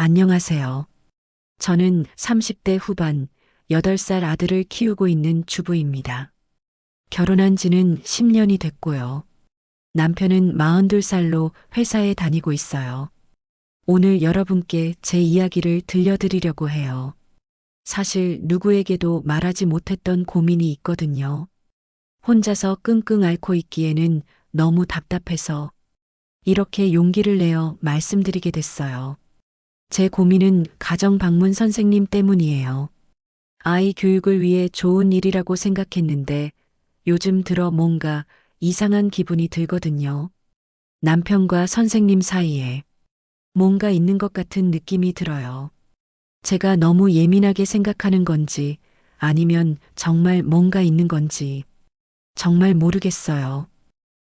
안녕하세요. 저는 30대 후반 8살 아들을 키우고 있는 주부입니다. 결혼한 지는 10년이 됐고요. 남편은 42살로 회사에 다니고 있어요. 오늘 여러분께 제 이야기를 들려드리려고 해요. 사실 누구에게도 말하지 못했던 고민이 있거든요. 혼자서 끙끙 앓고 있기에는 너무 답답해서 이렇게 용기를 내어 말씀드리게 됐어요. 제 고민은 가정 방문 선생님 때문이에요. 아이 교육을 위해 좋은 일이라고 생각했는데 요즘 들어 뭔가 이상한 기분이 들거든요. 남편과 선생님 사이에 뭔가 있는 것 같은 느낌이 들어요. 제가 너무 예민하게 생각하는 건지 아니면 정말 뭔가 있는 건지 정말 모르겠어요.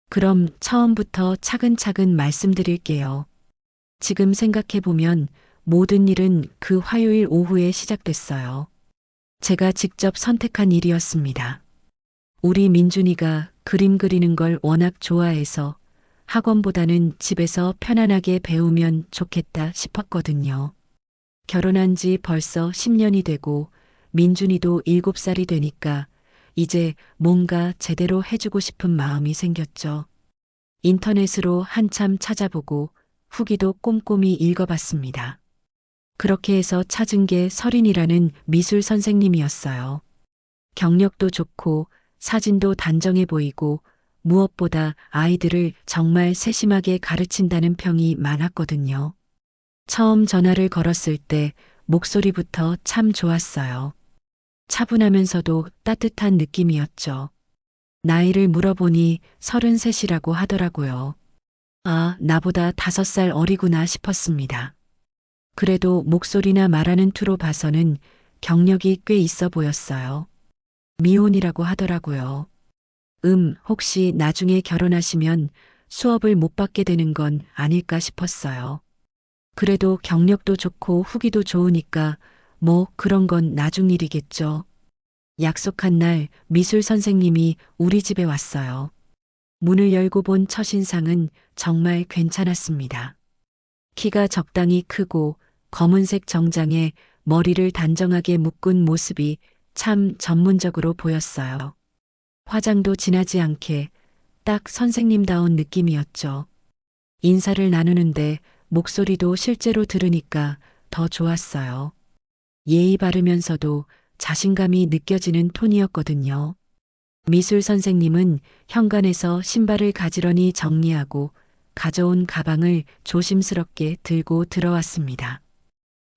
그럼 처음부터 차근차근 말씀드릴게요. 지금 생각해보면 모든 일은 그 화요일 오후에 시작됐어요. 제가 직접 선택한 일이었습니다. 우리 민준이가 그림 그리는 걸 워낙 좋아해서 학원보다는 집에서 편안하게 배우면 좋겠다 싶었거든요. 결혼한 지 벌써 10년이 되고 민준이도 7살이 되니까 이제 뭔가 제대로 해주고 싶은 마음이 생겼죠. 인터넷으로 한참 찾아보고 후기도 꼼꼼히 읽어봤습니다. 그렇게 해서 찾은 게 설인이라는 미술 선생님이었어요. 경력도 좋고 사진도 단정해 보이고 무엇보다 아이들을 정말 세심하게 가르친다는 평이 많았거든요. 처음 전화를 걸었을 때 목소리부터 참 좋았어요. 차분하면서도 따뜻한 느낌이었죠. 나이를 물어보니 33이라고 하더라고요. 아, 나보다 5살 어리구나 싶었습니다. 그래도 목소리나 말하는 투로 봐서는 경력이 꽤 있어 보였어요. 미혼이라고 하더라고요. 혹시 나중에 결혼하시면 수업을 못 받게 되는 건 아닐까 싶었어요. 그래도 경력도 좋고 후기도 좋으니까 뭐 그런 건 나중 일이겠죠. 약속한 날 미술 선생님이 우리 집에 왔어요. 문을 열고 본 첫인상은 정말 괜찮았습니다. 키가 적당히 크고 검은색 정장에 머리를 단정하게 묶은 모습이 참 전문적으로 보였어요. 화장도 진하지 않게 딱 선생님다운 느낌이었죠. 인사를 나누는데 목소리도 실제로 들으니까 더 좋았어요. 예의 바르면서도 자신감이 느껴지는 톤이었거든요. 미술 선생님은 현관에서 신발을 가지런히 정리하고 가져온 가방을 조심스럽게 들고 들어왔습니다.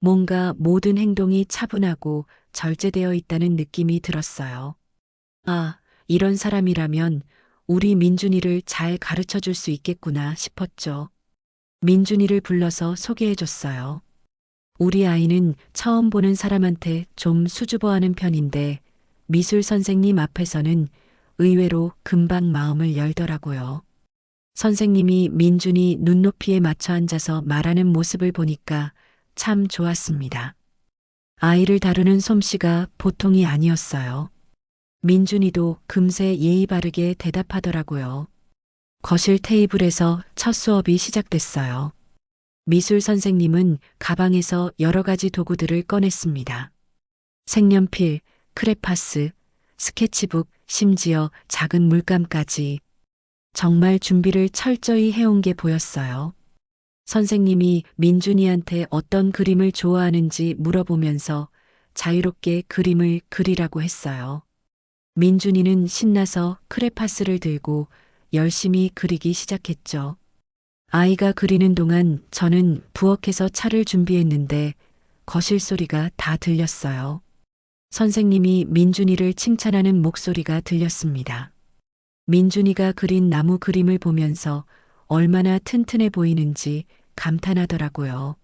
뭔가 모든 행동이 차분하고 절제되어 있다는 느낌이 들었어요. 아, 이런 사람이라면 우리 민준이를 잘 가르쳐 줄 수 있겠구나 싶었죠. 민준이를 불러서 소개해 줬어요. 우리 아이는 처음 보는 사람한테 좀 수줍어하는 편인데 미술 선생님 앞에서는 의외로 금방 마음을 열더라고요. 선생님이 민준이 눈높이에 맞춰 앉아서 말하는 모습을 보니까 참 좋았습니다. 아이를 다루는 솜씨가 보통이 아니었어요. 민준이도 금세 예의 바르게 대답하더라고요. 거실 테이블에서 첫 수업이 시작됐어요. 미술 선생님은 가방에서 여러 가지 도구들을 꺼냈습니다. 색연필, 크레파스, 스케치북, 심지어 작은 물감까지 정말 준비를 철저히 해온 게 보였어요. 선생님이 민준이한테 어떤 그림을 좋아하는지 물어보면서 자유롭게 그림을 그리라고 했어요. 민준이는 신나서 크레파스를 들고 열심히 그리기 시작했죠. 아이가 그리는 동안 저는 부엌에서 차를 준비했는데 거실 소리가 다 들렸어요. 선생님이 민준이를 칭찬하는 목소리가 들렸습니다. 민준이가 그린 나무 그림을 보면서 얼마나 튼튼해 보이는지 감탄하더라고요.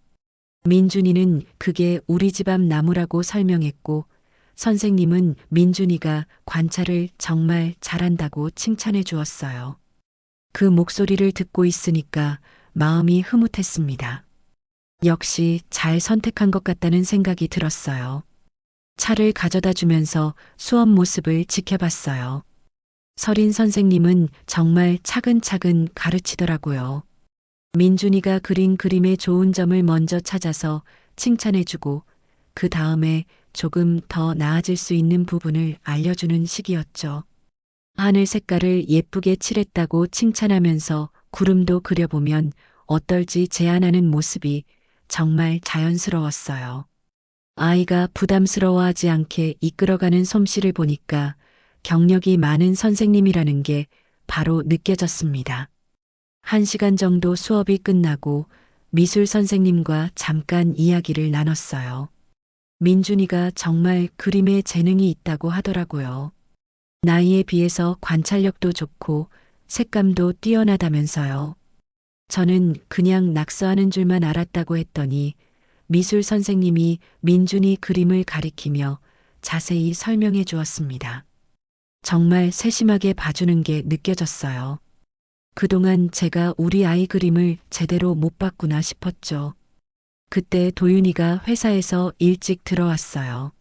민준이는 그게 우리 집 앞 나무라고 설명했고 선생님은 민준이가 관찰을 정말 잘한다고 칭찬해 주었어요. 그 목소리를 듣고 있으니까 마음이 흐뭇했습니다. 역시 잘 선택한 것 같다는 생각이 들었어요. 차를 가져다 주면서 수업 모습을 지켜봤어요. 설인 선생님은 정말 차근차근 가르치더라고요. 민준이가 그린 그림의 좋은 점을 먼저 찾아서 칭찬해주고 그 다음에 조금 더 나아질 수 있는 부분을 알려주는 시기였죠. 하늘 색깔을 예쁘게 칠했다고 칭찬하면서 구름도 그려보면 어떨지 제안하는 모습이 정말 자연스러웠어요. 아이가 부담스러워하지 않게 이끌어가는 솜씨를 보니까 경력이 많은 선생님이라는 게 바로 느껴졌습니다. 1시간 정도 수업이 끝나고 미술 선생님과 잠깐 이야기를 나눴어요. 민준이가 정말 그림에 재능이 있다고 하더라고요. 나이에 비해서 관찰력도 좋고 색감도 뛰어나다면서요. 저는 그냥 낙서하는 줄만 알았다고 했더니 미술 선생님이 민준이 그림을 가리키며 자세히 설명해 주었습니다. 정말 세심하게 봐주는 게 느껴졌어요. 그동안 제가 우리 아이 그림을 제대로 못 봤구나 싶었죠. 그때 도윤이가 회사에서 일찍 들어왔어요.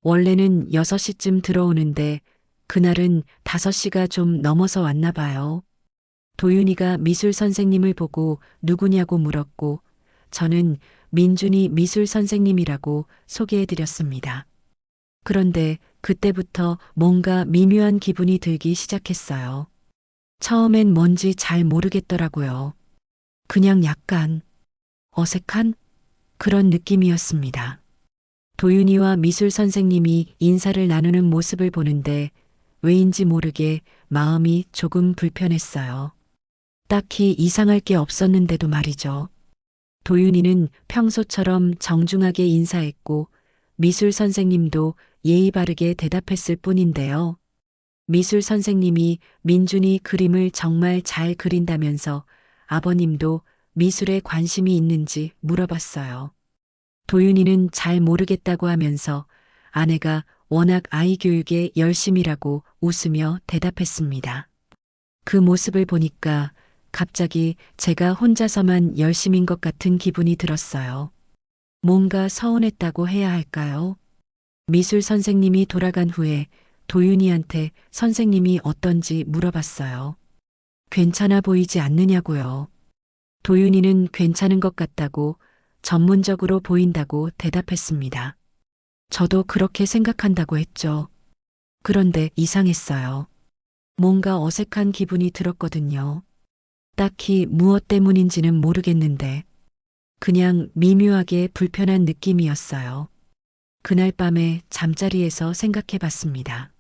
원래는 6시쯤 들어오는데 그날은 5시가 좀 넘어서 왔나 봐요. 도윤이가 미술 선생님을 보고 누구냐고 물었고 저는 민준이 미술 선생님이라고 소개해드렸습니다. 그런데 그때부터 뭔가 미묘한 기분이 들기 시작했어요. 처음엔 뭔지 잘 모르겠더라고요. 그냥 약간 어색한 그런 느낌이었습니다. 도윤이와 미술 선생님이 인사를 나누는 모습을 보는데 왜인지 모르게 마음이 조금 불편했어요. 딱히 이상할 게 없었는데도 말이죠. 도윤이는 평소처럼 정중하게 인사했고 미술 선생님도 예의 바르게 대답했을 뿐인데요. 미술 선생님이 민준이 그림을 정말 잘 그린다면서 아버님도 미술에 관심이 있는지 물어봤어요. 도윤이는 잘 모르겠다고 하면서 아내가 워낙 아이 교육에 열심이라고 웃으며 대답했습니다. 그 모습을 보니까 갑자기 제가 혼자서만 열심인 것 같은 기분이 들었어요. 뭔가 서운했다고 해야 할까요? 미술 선생님이 돌아간 후에 도윤이한테 선생님이 어떤지 물어봤어요. 괜찮아 보이지 않느냐고요. 도윤이는 괜찮은 것 같다고 전문적으로 보인다고 대답했습니다. 저도 그렇게 생각한다고 했죠. 그런데 이상했어요. 뭔가 어색한 기분이 들었거든요. 딱히 무엇 때문인지는 모르겠는데 그냥 미묘하게 불편한 느낌이었어요. 그날 밤에 잠자리에서 생각해 봤습니다.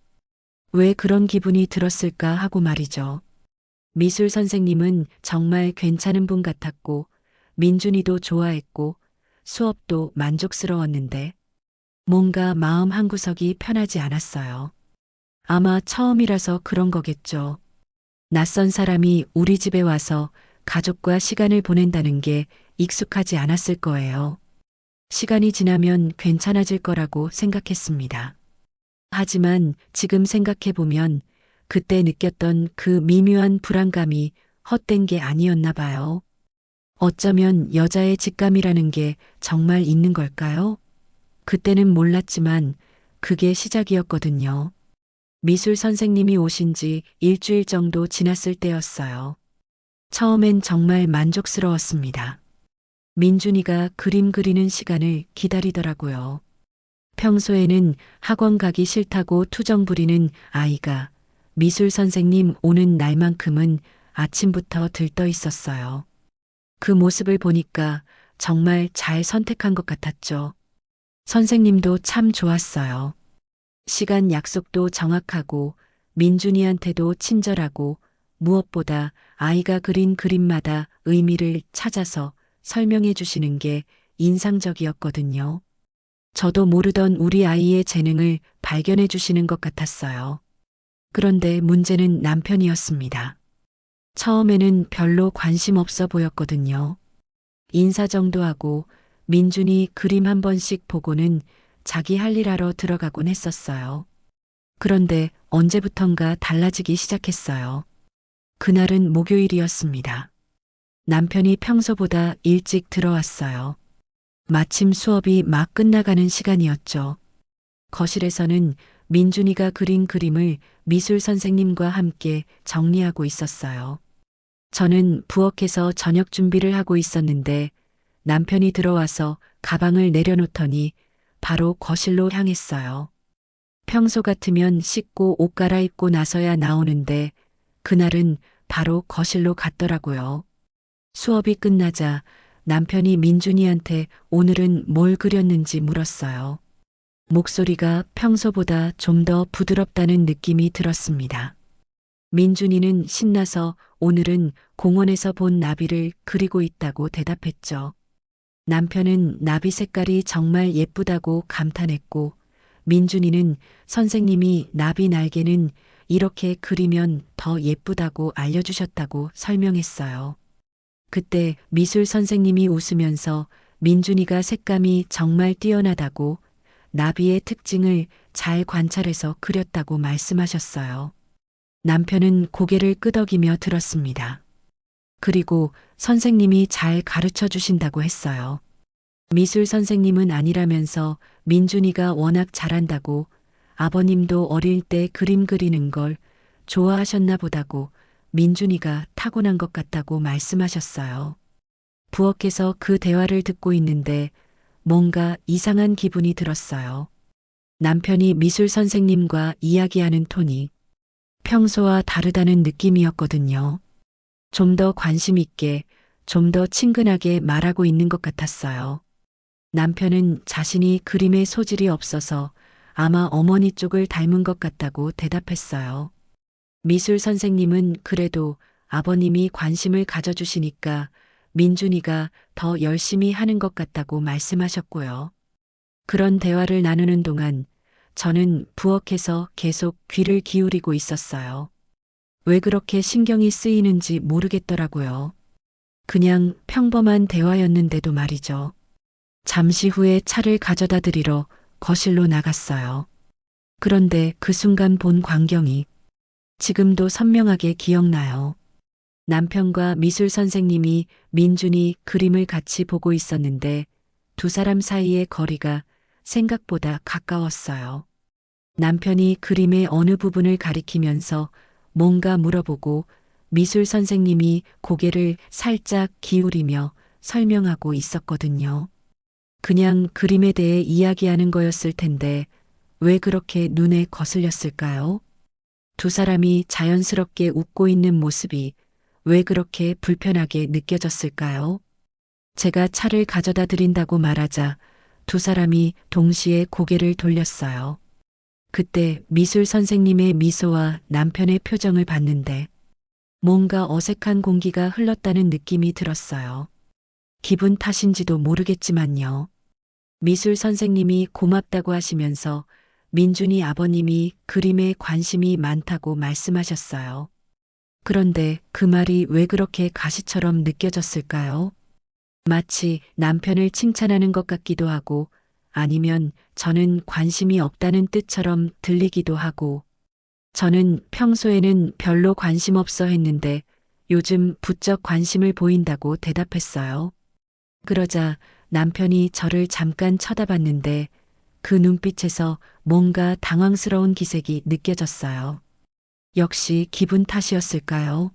왜 그런 기분이 들었을까 하고 말이죠. 미술 선생님은 정말 괜찮은 분 같았고 민준이도 좋아했고 수업도 만족스러웠는데 뭔가 마음 한구석이 편하지 않았어요. 아마 처음이라서 그런 거겠죠. 낯선 사람이 우리 집에 와서 가족과 시간을 보낸다는 게 익숙하지 않았을 거예요. 시간이 지나면 괜찮아질 거라고 생각했습니다. 하지만 지금 생각해보면 그때 느꼈던 그 미묘한 불안감이 헛된 게 아니었나 봐요. 어쩌면 여자의 직감이라는 게 정말 있는 걸까요? 그때는 몰랐지만 그게 시작이었거든요. 미술 선생님이 오신 지 일주일 정도 지났을 때였어요. 처음엔 정말 만족스러웠습니다. 민준이가 그림 그리는 시간을 기다리더라고요. 평소에는 학원 가기 싫다고 투정 부리는 아이가 미술 선생님 오는 날만큼은 아침부터 들떠 있었어요. 그 모습을 보니까 정말 잘 선택한 것 같았죠. 선생님도 참 좋았어요. 시간 약속도 정확하고 민준이한테도 친절하고 무엇보다 아이가 그린 그림마다 의미를 찾아서 설명해 주시는 게 인상적이었거든요. 저도 모르던 우리 아이의 재능을 발견해 주시는 것 같았어요. 그런데 문제는 남편이었습니다. 처음에는 별로 관심 없어 보였거든요. 인사 정도 하고 민준이 그림 한 번씩 보고는 자기 할 일 하러 들어가곤 했었어요. 그런데 언제부턴가 달라지기 시작했어요. 그날은 목요일이었습니다. 남편이 평소보다 일찍 들어왔어요. 마침 수업이 막 끝나가는 시간이었죠. 거실에서는 민준이가 그린 그림을 미술 선생님과 함께 정리하고 있었어요. 저는 부엌에서 저녁 준비를 하고 있었는데 남편이 들어와서 가방을 내려놓더니 바로 거실로 향했어요. 평소 같으면 씻고 옷 갈아입고 나서야 나오는데 그날은 바로 거실로 갔더라고요. 수업이 끝나자 남편이 민준이한테 오늘은 뭘 그렸는지 물었어요. 목소리가 평소보다 좀 더 부드럽다는 느낌이 들었습니다. 민준이는 신나서 오늘은 공원에서 본 나비를 그리고 있다고 대답했죠. 남편은 나비 색깔이 정말 예쁘다고 감탄했고, 민준이는 선생님이 나비 날개는 이렇게 그리면 더 예쁘다고 알려주셨다고 설명했어요. 그때 미술 선생님이 웃으면서 민준이가 색감이 정말 뛰어나다고 나비의 특징을 잘 관찰해서 그렸다고 말씀하셨어요. 남편은 고개를 끄덕이며 들었습니다. 그리고 선생님이 잘 가르쳐 주신다고 했어요. 미술 선생님은 아니라면서 민준이가 워낙 잘한다고 아버님도 어릴 때 그림 그리는 걸 좋아하셨나 보다고 민준이가 타고난 것 같다고 말씀하셨어요. 부엌에서 그 대화를 듣고 있는데 뭔가 이상한 기분이 들었어요. 남편이 미술 선생님과 이야기하는 톤이 평소와 다르다는 느낌이었거든요. 좀 더 관심 있게, 좀 더 친근하게 말하고 있는 것 같았어요. 남편은 자신이 그림에 소질이 없어서 아마 어머니 쪽을 닮은 것 같다고 대답했어요. 미술 선생님은 그래도 아버님이 관심을 가져주시니까 민준이가 더 열심히 하는 것 같다고 말씀하셨고요. 그런 대화를 나누는 동안 저는 부엌에서 계속 귀를 기울이고 있었어요. 왜 그렇게 신경이 쓰이는지 모르겠더라고요. 그냥 평범한 대화였는데도 말이죠. 잠시 후에 차를 가져다 드리러 거실로 나갔어요. 그런데 그 순간 본 광경이 지금도 선명하게 기억나요. 남편과 미술 선생님이 민준이 그림을 같이 보고 있었는데 두 사람 사이의 거리가 생각보다 가까웠어요. 남편이 그림의 어느 부분을 가리키면서 뭔가 물어보고 미술 선생님이 고개를 살짝 기울이며 설명하고 있었거든요. 그냥 그림에 대해 이야기하는 거였을 텐데 왜 그렇게 눈에 거슬렸을까요? 두 사람이 자연스럽게 웃고 있는 모습이 왜 그렇게 불편하게 느껴졌을까요? 제가 차를 가져다 드린다고 말하자 두 사람이 동시에 고개를 돌렸어요. 그때 미술 선생님의 미소와 남편의 표정을 봤는데 뭔가 어색한 공기가 흘렀다는 느낌이 들었어요. 기분 탓인지도 모르겠지만요. 미술 선생님이 고맙다고 하시면서 민준이 아버님이 그림에 관심이 많다고 말씀하셨어요. 그런데 그 말이 왜 그렇게 가시처럼 느껴졌을까요? 마치 남편을 칭찬하는 것 같기도 하고 아니면 저는 관심이 없다는 뜻처럼 들리기도 하고 저는 평소에는 별로 관심 없어 했는데 요즘 부쩍 관심을 보인다고 대답했어요. 그러자 남편이 저를 잠깐 쳐다봤는데 그 눈빛에서 뭔가 당황스러운 기색이 느껴졌어요. 역시 기분 탓이었을까요?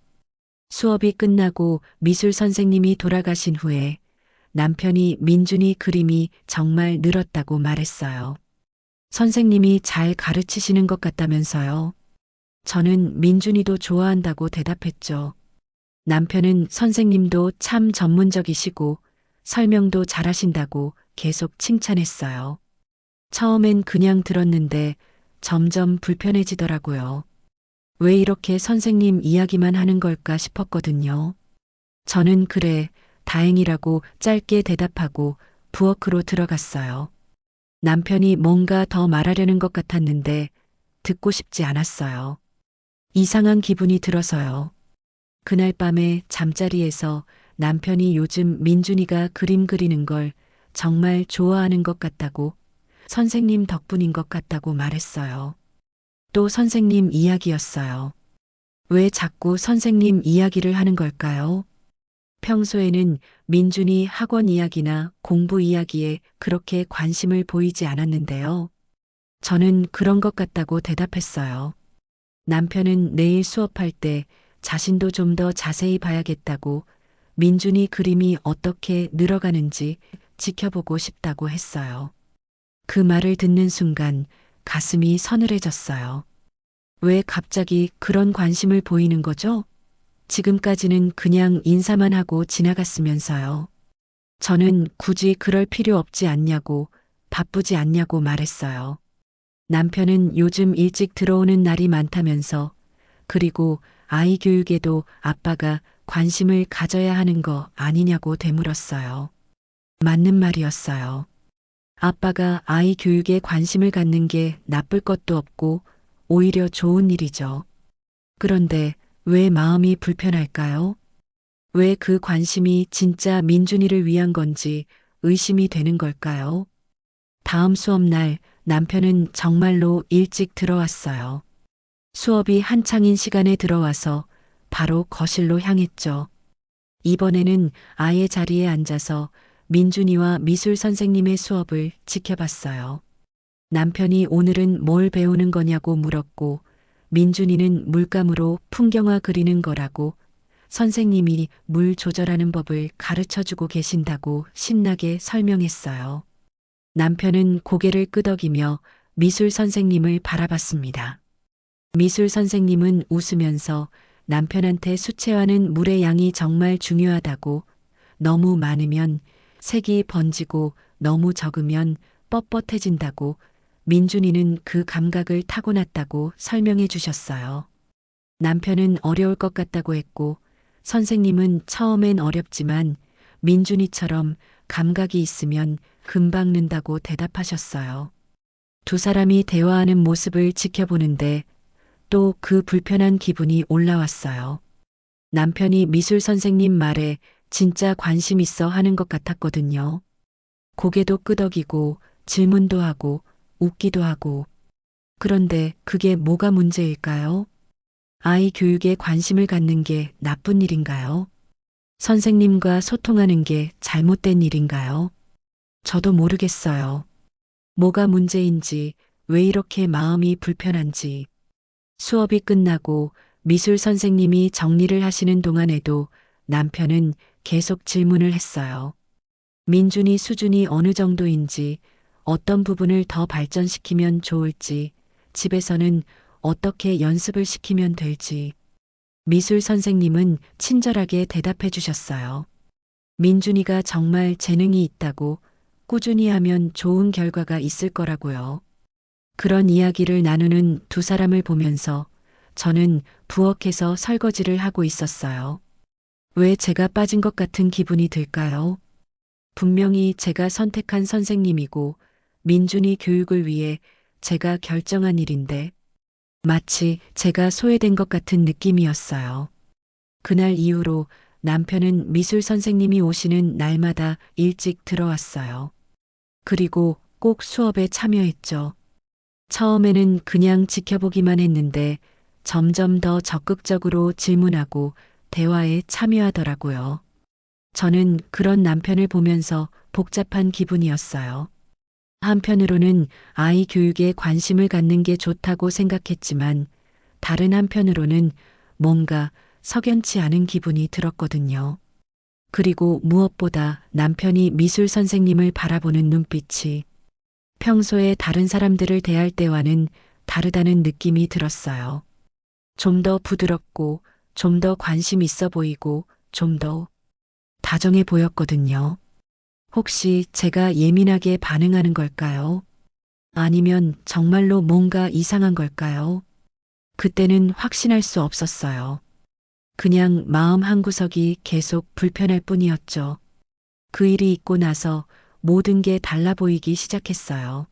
수업이 끝나고 미술 선생님이 돌아가신 후에 남편이 민준이 그림이 정말 늘었다고 말했어요. 선생님이 잘 가르치시는 것 같다면서요. 저는 민준이도 좋아한다고 대답했죠. 남편은 선생님도 참 전문적이시고 설명도 잘하신다고 계속 칭찬했어요. 처음엔 그냥 들었는데 점점 불편해지더라고요. 왜 이렇게 선생님 이야기만 하는 걸까 싶었거든요. 저는 그래, 다행이라고 짧게 대답하고 부엌으로 들어갔어요. 남편이 뭔가 더 말하려는 것 같았는데 듣고 싶지 않았어요. 이상한 기분이 들어서요. 그날 밤에 잠자리에서 남편이 요즘 민준이가 그림 그리는 걸 정말 좋아하는 것 같다고 선생님 덕분인 것 같다고 말했어요. 또 선생님 이야기였어요. 왜 자꾸 선생님 이야기를 하는 걸까요? 평소에는 민준이 학원 이야기나 공부 이야기에 그렇게 관심을 보이지 않았는데요. 저는 그런 것 같다고 대답했어요. 남편은 내일 수업할 때 자신도 좀 더 자세히 봐야겠다고 민준이 그림이 어떻게 늘어가는지 지켜보고 싶다고 했어요. 그 말을 듣는 순간 가슴이 서늘해졌어요. 왜 갑자기 그런 관심을 보이는 거죠? 지금까지는 그냥 인사만 하고 지나갔으면서요. 저는 굳이 그럴 필요 없지 않냐고, 바쁘지 않냐고 말했어요. 남편은 요즘 일찍 들어오는 날이 많다면서, 그리고 아이 교육에도 아빠가 관심을 가져야 하는 거 아니냐고 되물었어요. 맞는 말이었어요. 아빠가 아이 교육에 관심을 갖는 게 나쁠 것도 없고 오히려 좋은 일이죠. 그런데 왜 마음이 불편할까요? 왜 그 관심이 진짜 민준이를 위한 건지 의심이 되는 걸까요? 다음 수업날 남편은 정말로 일찍 들어왔어요. 수업이 한창인 시간에 들어와서 바로 거실로 향했죠. 이번에는 아예 자리에 앉아서 민준이와 미술 선생님의 수업을 지켜봤어요. 남편이 오늘은 뭘 배우는 거냐고 물었고, 민준이는 물감으로 풍경화 그리는 거라고, 선생님이 물 조절하는 법을 가르쳐 주고 계신다고 신나게 설명했어요. 남편은 고개를 끄덕이며 미술 선생님을 바라봤습니다. 미술 선생님은 웃으면서 남편한테 수채화는 물의 양이 정말 중요하다고, 너무 많으면 색이 번지고 너무 적으면 뻣뻣해진다고, 민준이는 그 감각을 타고났다고 설명해 주셨어요. 남편은 어려울 것 같다고 했고, 선생님은 처음엔 어렵지만 민준이처럼 감각이 있으면 금방 는다고 대답하셨어요. 두 사람이 대화하는 모습을 지켜보는데 또 그 불편한 기분이 올라왔어요. 남편이 미술 선생님 말에 진짜 관심 있어 하는 것 같았거든요. 고개도 끄덕이고 질문도 하고 웃기도 하고. 그런데 그게 뭐가 문제일까요? 아이 교육에 관심을 갖는 게 나쁜 일인가요? 선생님과 소통하는 게 잘못된 일인가요? 저도 모르겠어요. 뭐가 문제인지, 왜 이렇게 마음이 불편한지. 수업이 끝나고 미술 선생님이 정리를 하시는 동안에도 남편은 계속 질문을 했어요. 민준이 수준이 어느 정도인지, 어떤 부분을 더 발전시키면 좋을지, 집에서는 어떻게 연습을 시키면 될지. 미술 선생님은 친절하게 대답해 주셨어요. 민준이가 정말 재능이 있다고, 꾸준히 하면 좋은 결과가 있을 거라고요. 그런 이야기를 나누는 두 사람을 보면서 저는 부엌에서 설거지를 하고 있었어요. 왜 제가 빠진 것 같은 기분이 들까요? 분명히 제가 선택한 선생님이고 민준이 교육을 위해 제가 결정한 일인데 마치 제가 소외된 것 같은 느낌이었어요. 그날 이후로 남편은 미술 선생님이 오시는 날마다 일찍 들어왔어요. 그리고 꼭 수업에 참여했죠. 처음에는 그냥 지켜보기만 했는데 점점 더 적극적으로 질문하고 대화에 참여하더라고요. 저는 그런 남편을 보면서 복잡한 기분이었어요. 한편으로는 아이 교육에 관심을 갖는 게 좋다고 생각했지만 다른 한편으로는 뭔가 석연치 않은 기분이 들었거든요. 그리고 무엇보다 남편이 미술 선생님을 바라보는 눈빛이 평소에 다른 사람들을 대할 때와는 다르다는 느낌이 들었어요. 좀 더 부드럽고, 좀 더 관심 있어 보이고, 좀 더 다정해 보였거든요. 혹시 제가 예민하게 반응하는 걸까요? 아니면 정말로 뭔가 이상한 걸까요? 그때는 확신할 수 없었어요. 그냥 마음 한구석이 계속 불편할 뿐이었죠. 그 일이 있고 나서 모든 게 달라 보이기 시작했어요.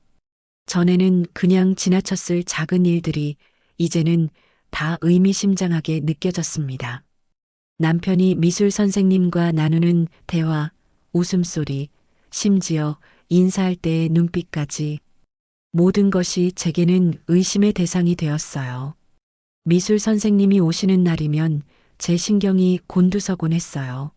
전에는 그냥 지나쳤을 작은 일들이 이제는 다 의미심장하게 느껴졌습니다. 남편이 미술 선생님과 나누는 대화, 웃음소리, 심지어 인사할 때의 눈빛까지 모든 것이 제게는 의심의 대상이 되었어요. 미술 선생님이 오시는 날이면 제 신경이 곤두서곤했어요.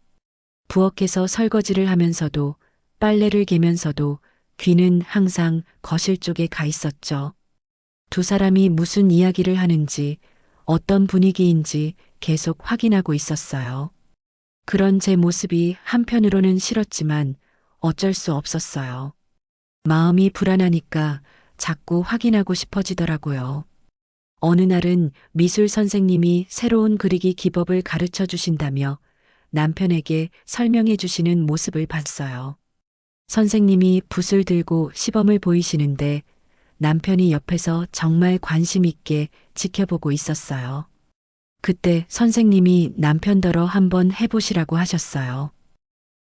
부엌에서 설거지를 하면서도 빨래를 개면서도 귀는 항상 거실 쪽에 가 있었죠. 두 사람이 무슨 이야기를 하는지, 어떤 분위기인지 계속 확인하고 있었어요. 그런 제 모습이 한편으로는 싫었지만 어쩔 수 없었어요. 마음이 불안하니까 자꾸 확인하고 싶어지더라고요. 어느 날은 미술 선생님이 새로운 그리기 기법을 가르쳐 주신다며 남편에게 설명해 주시는 모습을 봤어요. 선생님이 붓을 들고 시범을 보이시는데 남편이 옆에서 정말 관심 있게 지켜보고 있었어요. 그때 선생님이 남편더러 한번 해보시라고 하셨어요.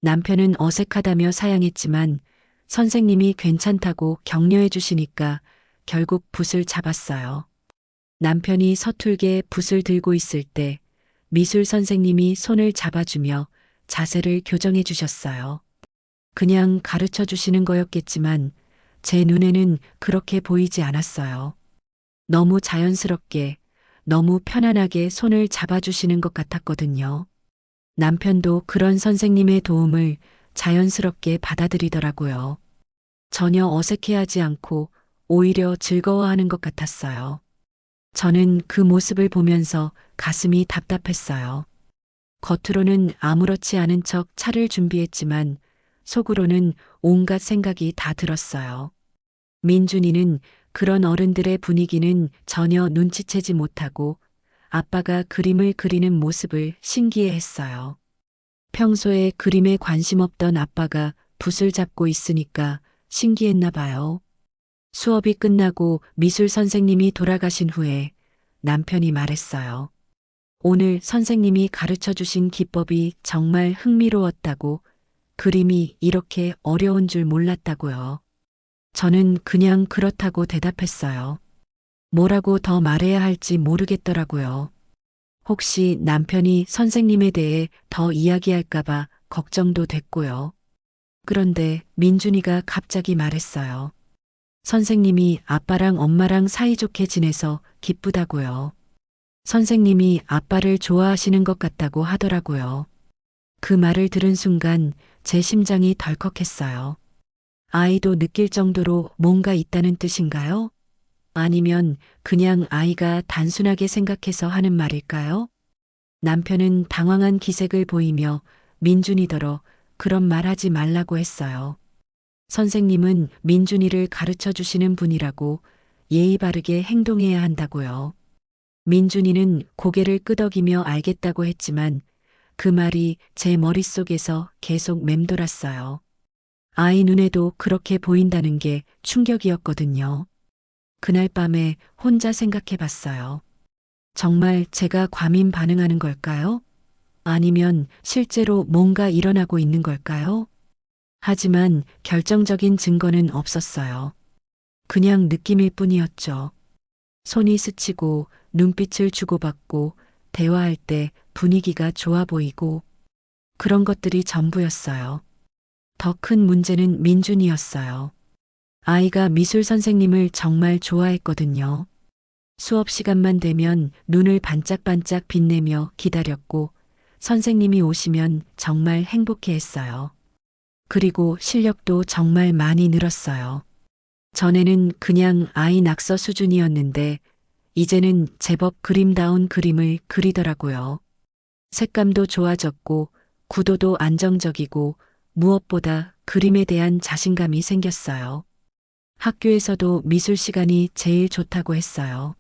남편은 어색하다며 사양했지만 선생님이 괜찮다고 격려해 주시니까 결국 붓을 잡았어요. 남편이 서툴게 붓을 들고 있을 때 미술 선생님이 손을 잡아주며 자세를 교정해 주셨어요. 그냥 가르쳐 주시는 거였겠지만 제 눈에는 그렇게 보이지 않았어요. 너무 자연스럽게, 너무 편안하게 손을 잡아주시는 것 같았거든요. 남편도 그런 선생님의 도움을 자연스럽게 받아들이더라고요. 전혀 어색해하지 않고 오히려 즐거워하는 것 같았어요. 저는 그 모습을 보면서 가슴이 답답했어요. 겉으로는 아무렇지 않은 척 차를 준비했지만 속으로는 온갖 생각이 다 들었어요. 민준이는 그런 어른들의 분위기는 전혀 눈치채지 못하고 아빠가 그림을 그리는 모습을 신기해했어요. 평소에 그림에 관심 없던 아빠가 붓을 잡고 있으니까 신기했나 봐요. 수업이 끝나고 미술 선생님이 돌아가신 후에 남편이 말했어요. 오늘 선생님이 가르쳐 주신 기법이 정말 흥미로웠다고, 그림이 이렇게 어려운 줄 몰랐다고요. 저는 그냥 그렇다고 대답했어요. 뭐라고 더 말해야 할지 모르겠더라고요. 혹시 남편이 선생님에 대해 더 이야기할까봐 걱정도 됐고요. 그런데 민준이가 갑자기 말했어요. 선생님이 아빠랑 엄마랑 사이좋게 지내서 기쁘다고요. 선생님이 아빠를 좋아하시는 것 같다고 하더라고요. 그 말을 들은 순간 제 심장이 덜컥했어요. 아이도 느낄 정도로 뭔가 있다는 뜻인가요? 아니면 그냥 아이가 단순하게 생각해서 하는 말일까요? 남편은 당황한 기색을 보이며 민준이더러 그런 말 하지 말라고 했어요. 선생님은 민준이를 가르쳐 주시는 분이라고 예의 바르게 행동해야 한다고요. 민준이는 고개를 끄덕이며 알겠다고 했지만 그 말이 제 머릿속에서 계속 맴돌았어요. 아이 눈에도 그렇게 보인다는 게 충격이었거든요. 그날 밤에 혼자 생각해 봤어요. 정말 제가 과민 반응하는 걸까요? 아니면 실제로 뭔가 일어나고 있는 걸까요? 하지만 결정적인 증거는 없었어요. 그냥 느낌일 뿐이었죠. 손이 스치고 눈빛을 주고받고 대화할 때 분위기가 좋아 보이고 그런 것들이 전부였어요. 더 큰 문제는 민준이었어요. 아이가 미술 선생님을 정말 좋아했거든요. 수업 시간만 되면 눈을 반짝반짝 빛내며 기다렸고 선생님이 오시면 정말 행복해 했어요. 그리고 실력도 정말 많이 늘었어요. 전에는 그냥 아이 낙서 수준이었는데 이제는 제법 그림다운 그림을 그리더라고요. 색감도 좋아졌고 구도도 안정적이고 무엇보다 그림에 대한 자신감이 생겼어요. 학교에서도 미술 시간이 제일 좋다고 했어요.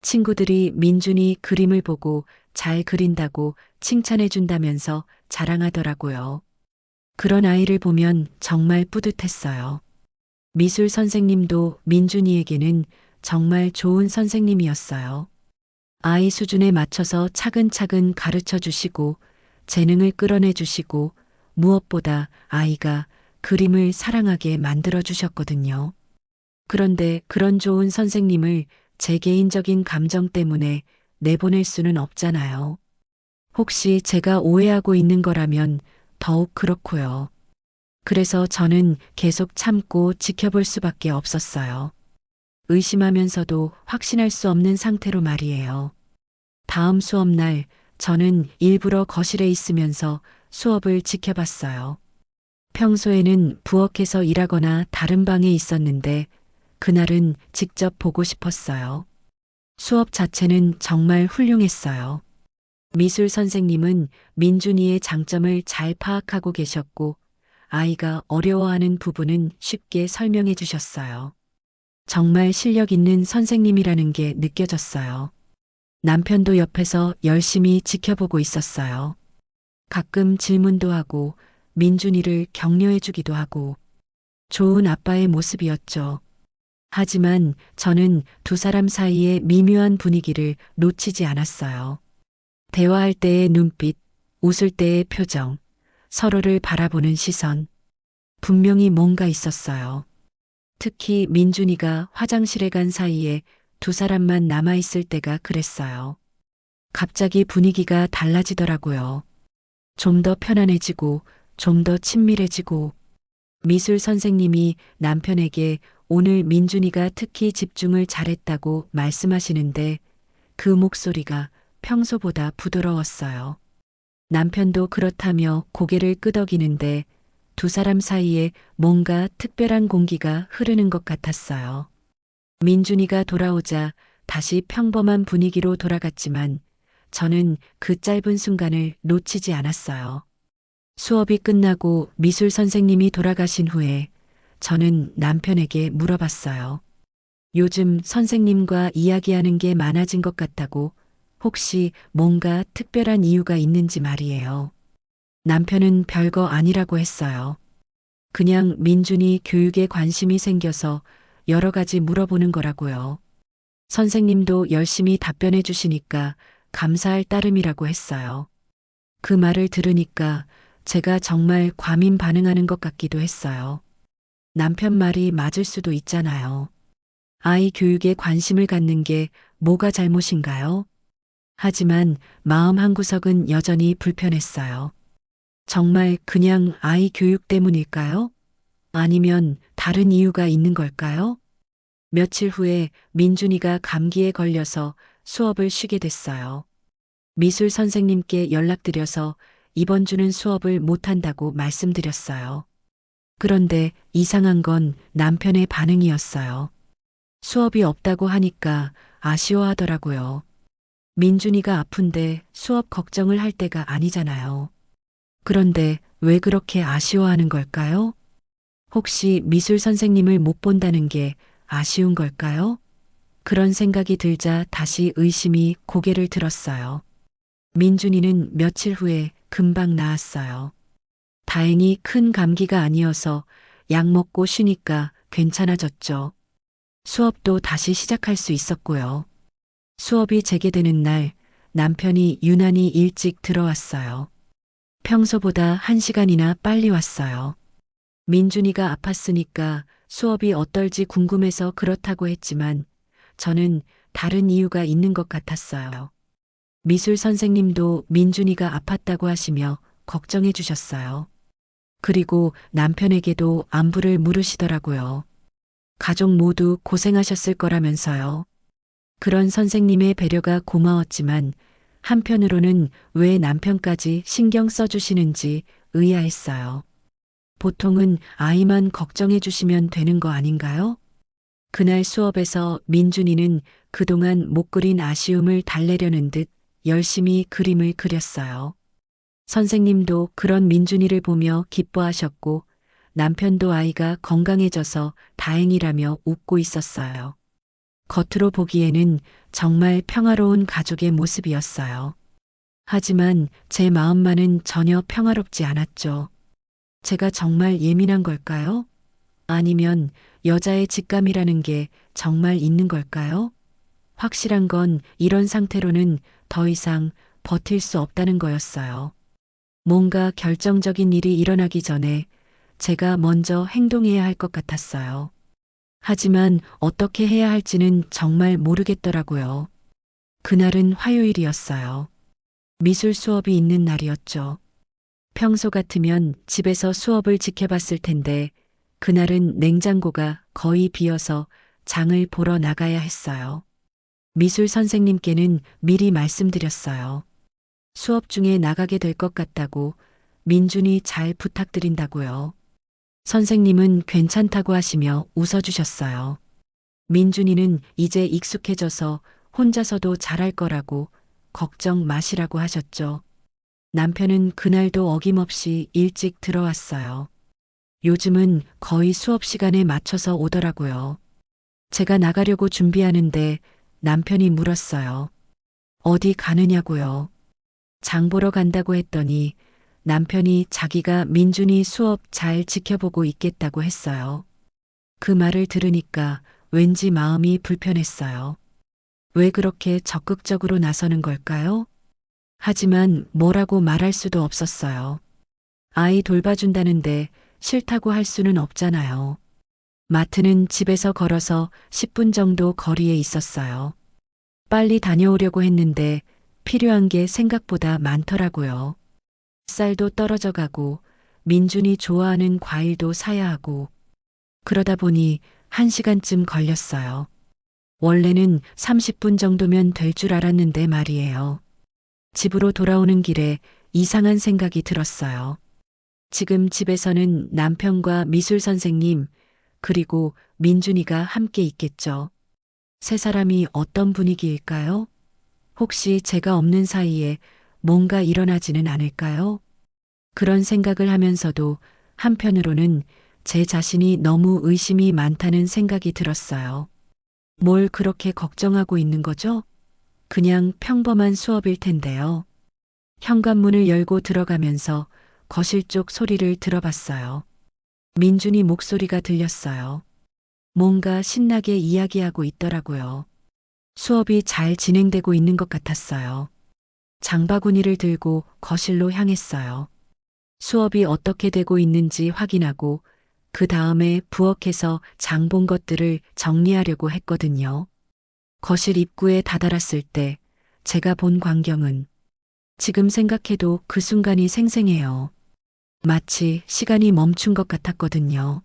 친구들이 민준이 그림을 보고 잘 그린다고 칭찬해 준다면서 자랑하더라고요. 그런 아이를 보면 정말 뿌듯했어요. 미술 선생님도 민준이에게는 정말 좋은 선생님이었어요. 아이 수준에 맞춰서 차근차근 가르쳐 주시고 재능을 끌어내 주시고 무엇보다 아이가 그림을 사랑하게 만들어 주셨거든요. 그런데 그런 좋은 선생님을 제 개인적인 감정 때문에 내보낼 수는 없잖아요. 혹시 제가 오해하고 있는 거라면 더욱 그렇고요. 그래서 저는 계속 참고 지켜볼 수밖에 없었어요. 의심하면서도 확신할 수 없는 상태로 말이에요. 다음 수업 날 저는 일부러 거실에 있으면서 수업을 지켜봤어요. 평소에는 부엌에서 일하거나 다른 방에 있었는데 그날은 직접 보고 싶었어요. 수업 자체는 정말 훌륭했어요. 미술 선생님은 민준이의 장점을 잘 파악하고 계셨고, 아이가 어려워하는 부분은 쉽게 설명해 주셨어요. 정말 실력 있는 선생님이라는 게 느껴졌어요. 남편도 옆에서 열심히 지켜보고 있었어요. 가끔 질문도 하고, 민준이를 격려해 주기도 하고, 좋은 아빠의 모습이었죠. 하지만 저는 두 사람 사이의 미묘한 분위기를 놓치지 않았어요. 대화할 때의 눈빛, 웃을 때의 표정, 서로를 바라보는 시선. 분명히 뭔가 있었어요. 특히 민준이가 화장실에 간 사이에 두 사람만 남아있을 때가 그랬어요. 갑자기 분위기가 달라지더라고요. 좀 더 편안해지고, 좀 더 친밀해지고, 미술 선생님이 남편에게 오늘 민준이가 특히 집중을 잘했다고 말씀하시는데 그 목소리가 평소보다 부드러웠어요. 남편도 그렇다며 고개를 끄덕이는데 두 사람 사이에 뭔가 특별한 공기가 흐르는 것 같았어요. 민준이가 돌아오자 다시 평범한 분위기로 돌아갔지만 저는 그 짧은 순간을 놓치지 않았어요. 수업이 끝나고 미술 선생님이 돌아가신 후에 저는 남편에게 물어봤어요. 요즘 선생님과 이야기하는 게 많아진 것 같다고 혹시 뭔가 특별한 이유가 있는지 말이에요. 남편은 별거 아니라고 했어요. 그냥 민준이 교육에 관심이 생겨서 여러 가지 물어보는 거라고요. 선생님도 열심히 답변해 주시니까 감사할 따름이라고 했어요. 그 말을 들으니까 제가 정말 과민 반응하는 것 같기도 했어요. 남편 말이 맞을 수도 있잖아요. 아이 교육에 관심을 갖는 게 뭐가 잘못인가요? 하지만 마음 한구석은 여전히 불편했어요. 정말 그냥 아이 교육 때문일까요? 아니면 다른 이유가 있는 걸까요? 며칠 후에 민준이가 감기에 걸려서 수업을 쉬게 됐어요. 미술 선생님께 연락드려서 이번 주는 수업을 못한다고 말씀드렸어요. 그런데 이상한 건 남편의 반응이었어요. 수업이 없다고 하니까 아쉬워하더라고요. 민준이가 아픈데 수업 걱정을 할 때가 아니잖아요. 그런데 왜 그렇게 아쉬워하는 걸까요? 혹시 미술 선생님을 못 본다는 게 아쉬운 걸까요? 그런 생각이 들자 다시 의심이 고개를 들었어요. 민준이는 며칠 후에 금방 나았어요. 다행히 큰 감기가 아니어서 약 먹고 쉬니까 괜찮아졌죠. 수업도 다시 시작할 수 있었고요. 수업이 재개되는 날 남편이 유난히 일찍 들어왔어요. 평소보다 1시간이나 빨리 왔어요. 민준이가 아팠으니까 수업이 어떨지 궁금해서 그렇다고 했지만 저는 다른 이유가 있는 것 같았어요. 미술 선생님도 민준이가 아팠다고 하시며 걱정해 주셨어요. 그리고 남편에게도 안부를 물으시더라고요. 가족 모두 고생하셨을 거라면서요. 그런 선생님의 배려가 고마웠지만 한편으로는 왜 남편까지 신경 써주시는지 의아했어요. 보통은 아이만 걱정해 주시면 되는 거 아닌가요? 그날 수업에서 민준이는 그동안 못 그린 아쉬움을 달래려는 듯 열심히 그림을 그렸어요. 선생님도 그런 민준이를 보며 기뻐하셨고 남편도 아이가 건강해져서 다행이라며 웃고 있었어요. 겉으로 보기에는 정말 평화로운 가족의 모습이었어요. 하지만 제 마음만은 전혀 평화롭지 않았죠. 제가 정말 예민한 걸까요? 아니면 여자의 직감이라는 게 정말 있는 걸까요? 확실한 건 이런 상태로는 더 이상 버틸 수 없다는 거였어요. 뭔가 결정적인 일이 일어나기 전에 제가 먼저 행동해야 할 것 같았어요. 하지만 어떻게 해야 할지는 정말 모르겠더라고요. 그날은 화요일이었어요. 미술 수업이 있는 날이었죠. 평소 같으면 집에서 수업을 지켜봤을 텐데 그날은 냉장고가 거의 비어서 장을 보러 나가야 했어요. 미술 선생님께는 미리 말씀드렸어요. 수업 중에 나가게 될 것 같다고 민준이 잘 부탁드린다고요. 선생님은 괜찮다고 하시며 웃어주셨어요. 민준이는 이제 익숙해져서 혼자서도 잘할 거라고 걱정 마시라고 하셨죠. 남편은 그날도 어김없이 일찍 들어왔어요. 요즘은 거의 수업 시간에 맞춰서 오더라고요. 제가 나가려고 준비하는데 남편이 물었어요. 어디 가느냐고요. 장 보러 간다고 했더니 남편이 자기가 민준이 수업 잘 지켜보고 있겠다고 했어요. 그 말을 들으니까 왠지 마음이 불편했어요. 왜 그렇게 적극적으로 나서는 걸까요? 하지만 뭐라고 말할 수도 없었어요. 아이 돌봐준다는데 싫다고 할 수는 없잖아요. 마트는 집에서 걸어서 10분 정도 거리에 있었어요. 빨리 다녀오려고 했는데 필요한 게 생각보다 많더라고요. 쌀도 떨어져 가고 민준이 좋아하는 과일도 사야 하고 그러다 보니 1시간쯤 걸렸어요. 원래는 30분 정도면 될 줄 알았는데 말이에요. 집으로 돌아오는 길에 이상한 생각이 들었어요. 지금 집에서는 남편과 미술 선생님, 그리고 민준이가 함께 있겠죠. 세 사람이 어떤 분위기일까요? 혹시 제가 없는 사이에 뭔가 일어나지는 않을까요? 그런 생각을 하면서도 한편으로는 제 자신이 너무 의심이 많다는 생각이 들었어요. 뭘 그렇게 걱정하고 있는 거죠? 그냥 평범한 수업일 텐데요. 현관문을 열고 들어가면서 거실 쪽 소리를 들어봤어요. 민준이 목소리가 들렸어요. 뭔가 신나게 이야기하고 있더라고요. 수업이 잘 진행되고 있는 것 같았어요. 장바구니를 들고 거실로 향했어요. 수업이 어떻게 되고 있는지 확인하고 그 다음에 부엌에서 장본 것들을 정리하려고 했거든요. 거실 입구에 다다랐을 때 제가 본 광경은 지금 생각해도 그 순간이 생생해요. 마치 시간이 멈춘 것 같았거든요.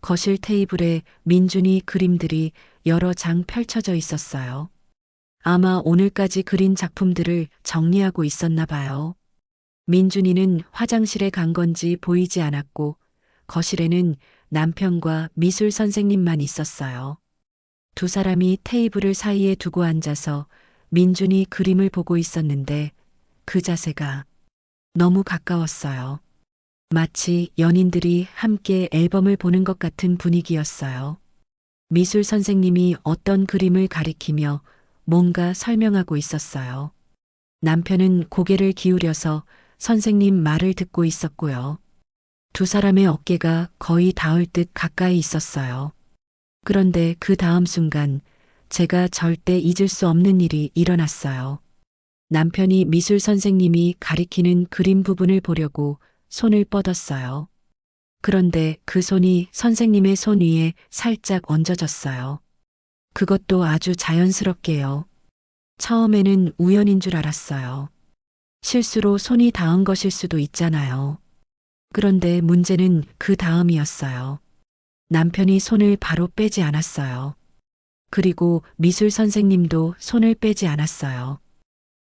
거실 테이블에 민준이 그림들이 여러 장 펼쳐져 있었어요. 아마 오늘까지 그린 작품들을 정리하고 있었나 봐요. 민준이는 화장실에 간 건지 보이지 않았고 거실에는 남편과 미술 선생님만 있었어요. 두 사람이 테이블을 사이에 두고 앉아서 민준이 그림을 보고 있었는데 그 자세가 너무 가까웠어요. 마치 연인들이 함께 앨범을 보는 것 같은 분위기였어요. 미술 선생님이 어떤 그림을 가리키며 뭔가 설명하고 있었어요. 남편은 고개를 기울여서 선생님 말을 듣고 있었고요. 두 사람의 어깨가 거의 닿을 듯 가까이 있었어요. 그런데 그 다음 순간 제가 절대 잊을 수 없는 일이 일어났어요. 남편이 미술 선생님이 가리키는 그림 부분을 보려고 손을 뻗었어요. 그런데 그 손이 선생님의 손 위에 살짝 얹어졌어요. 그것도 아주 자연스럽게요. 처음에는 우연인 줄 알았어요. 실수로 손이 닿은 것일 수도 있잖아요. 그런데 문제는 그 다음이었어요. 남편이 손을 바로 빼지 않았어요. 그리고 미술 선생님도 손을 빼지 않았어요.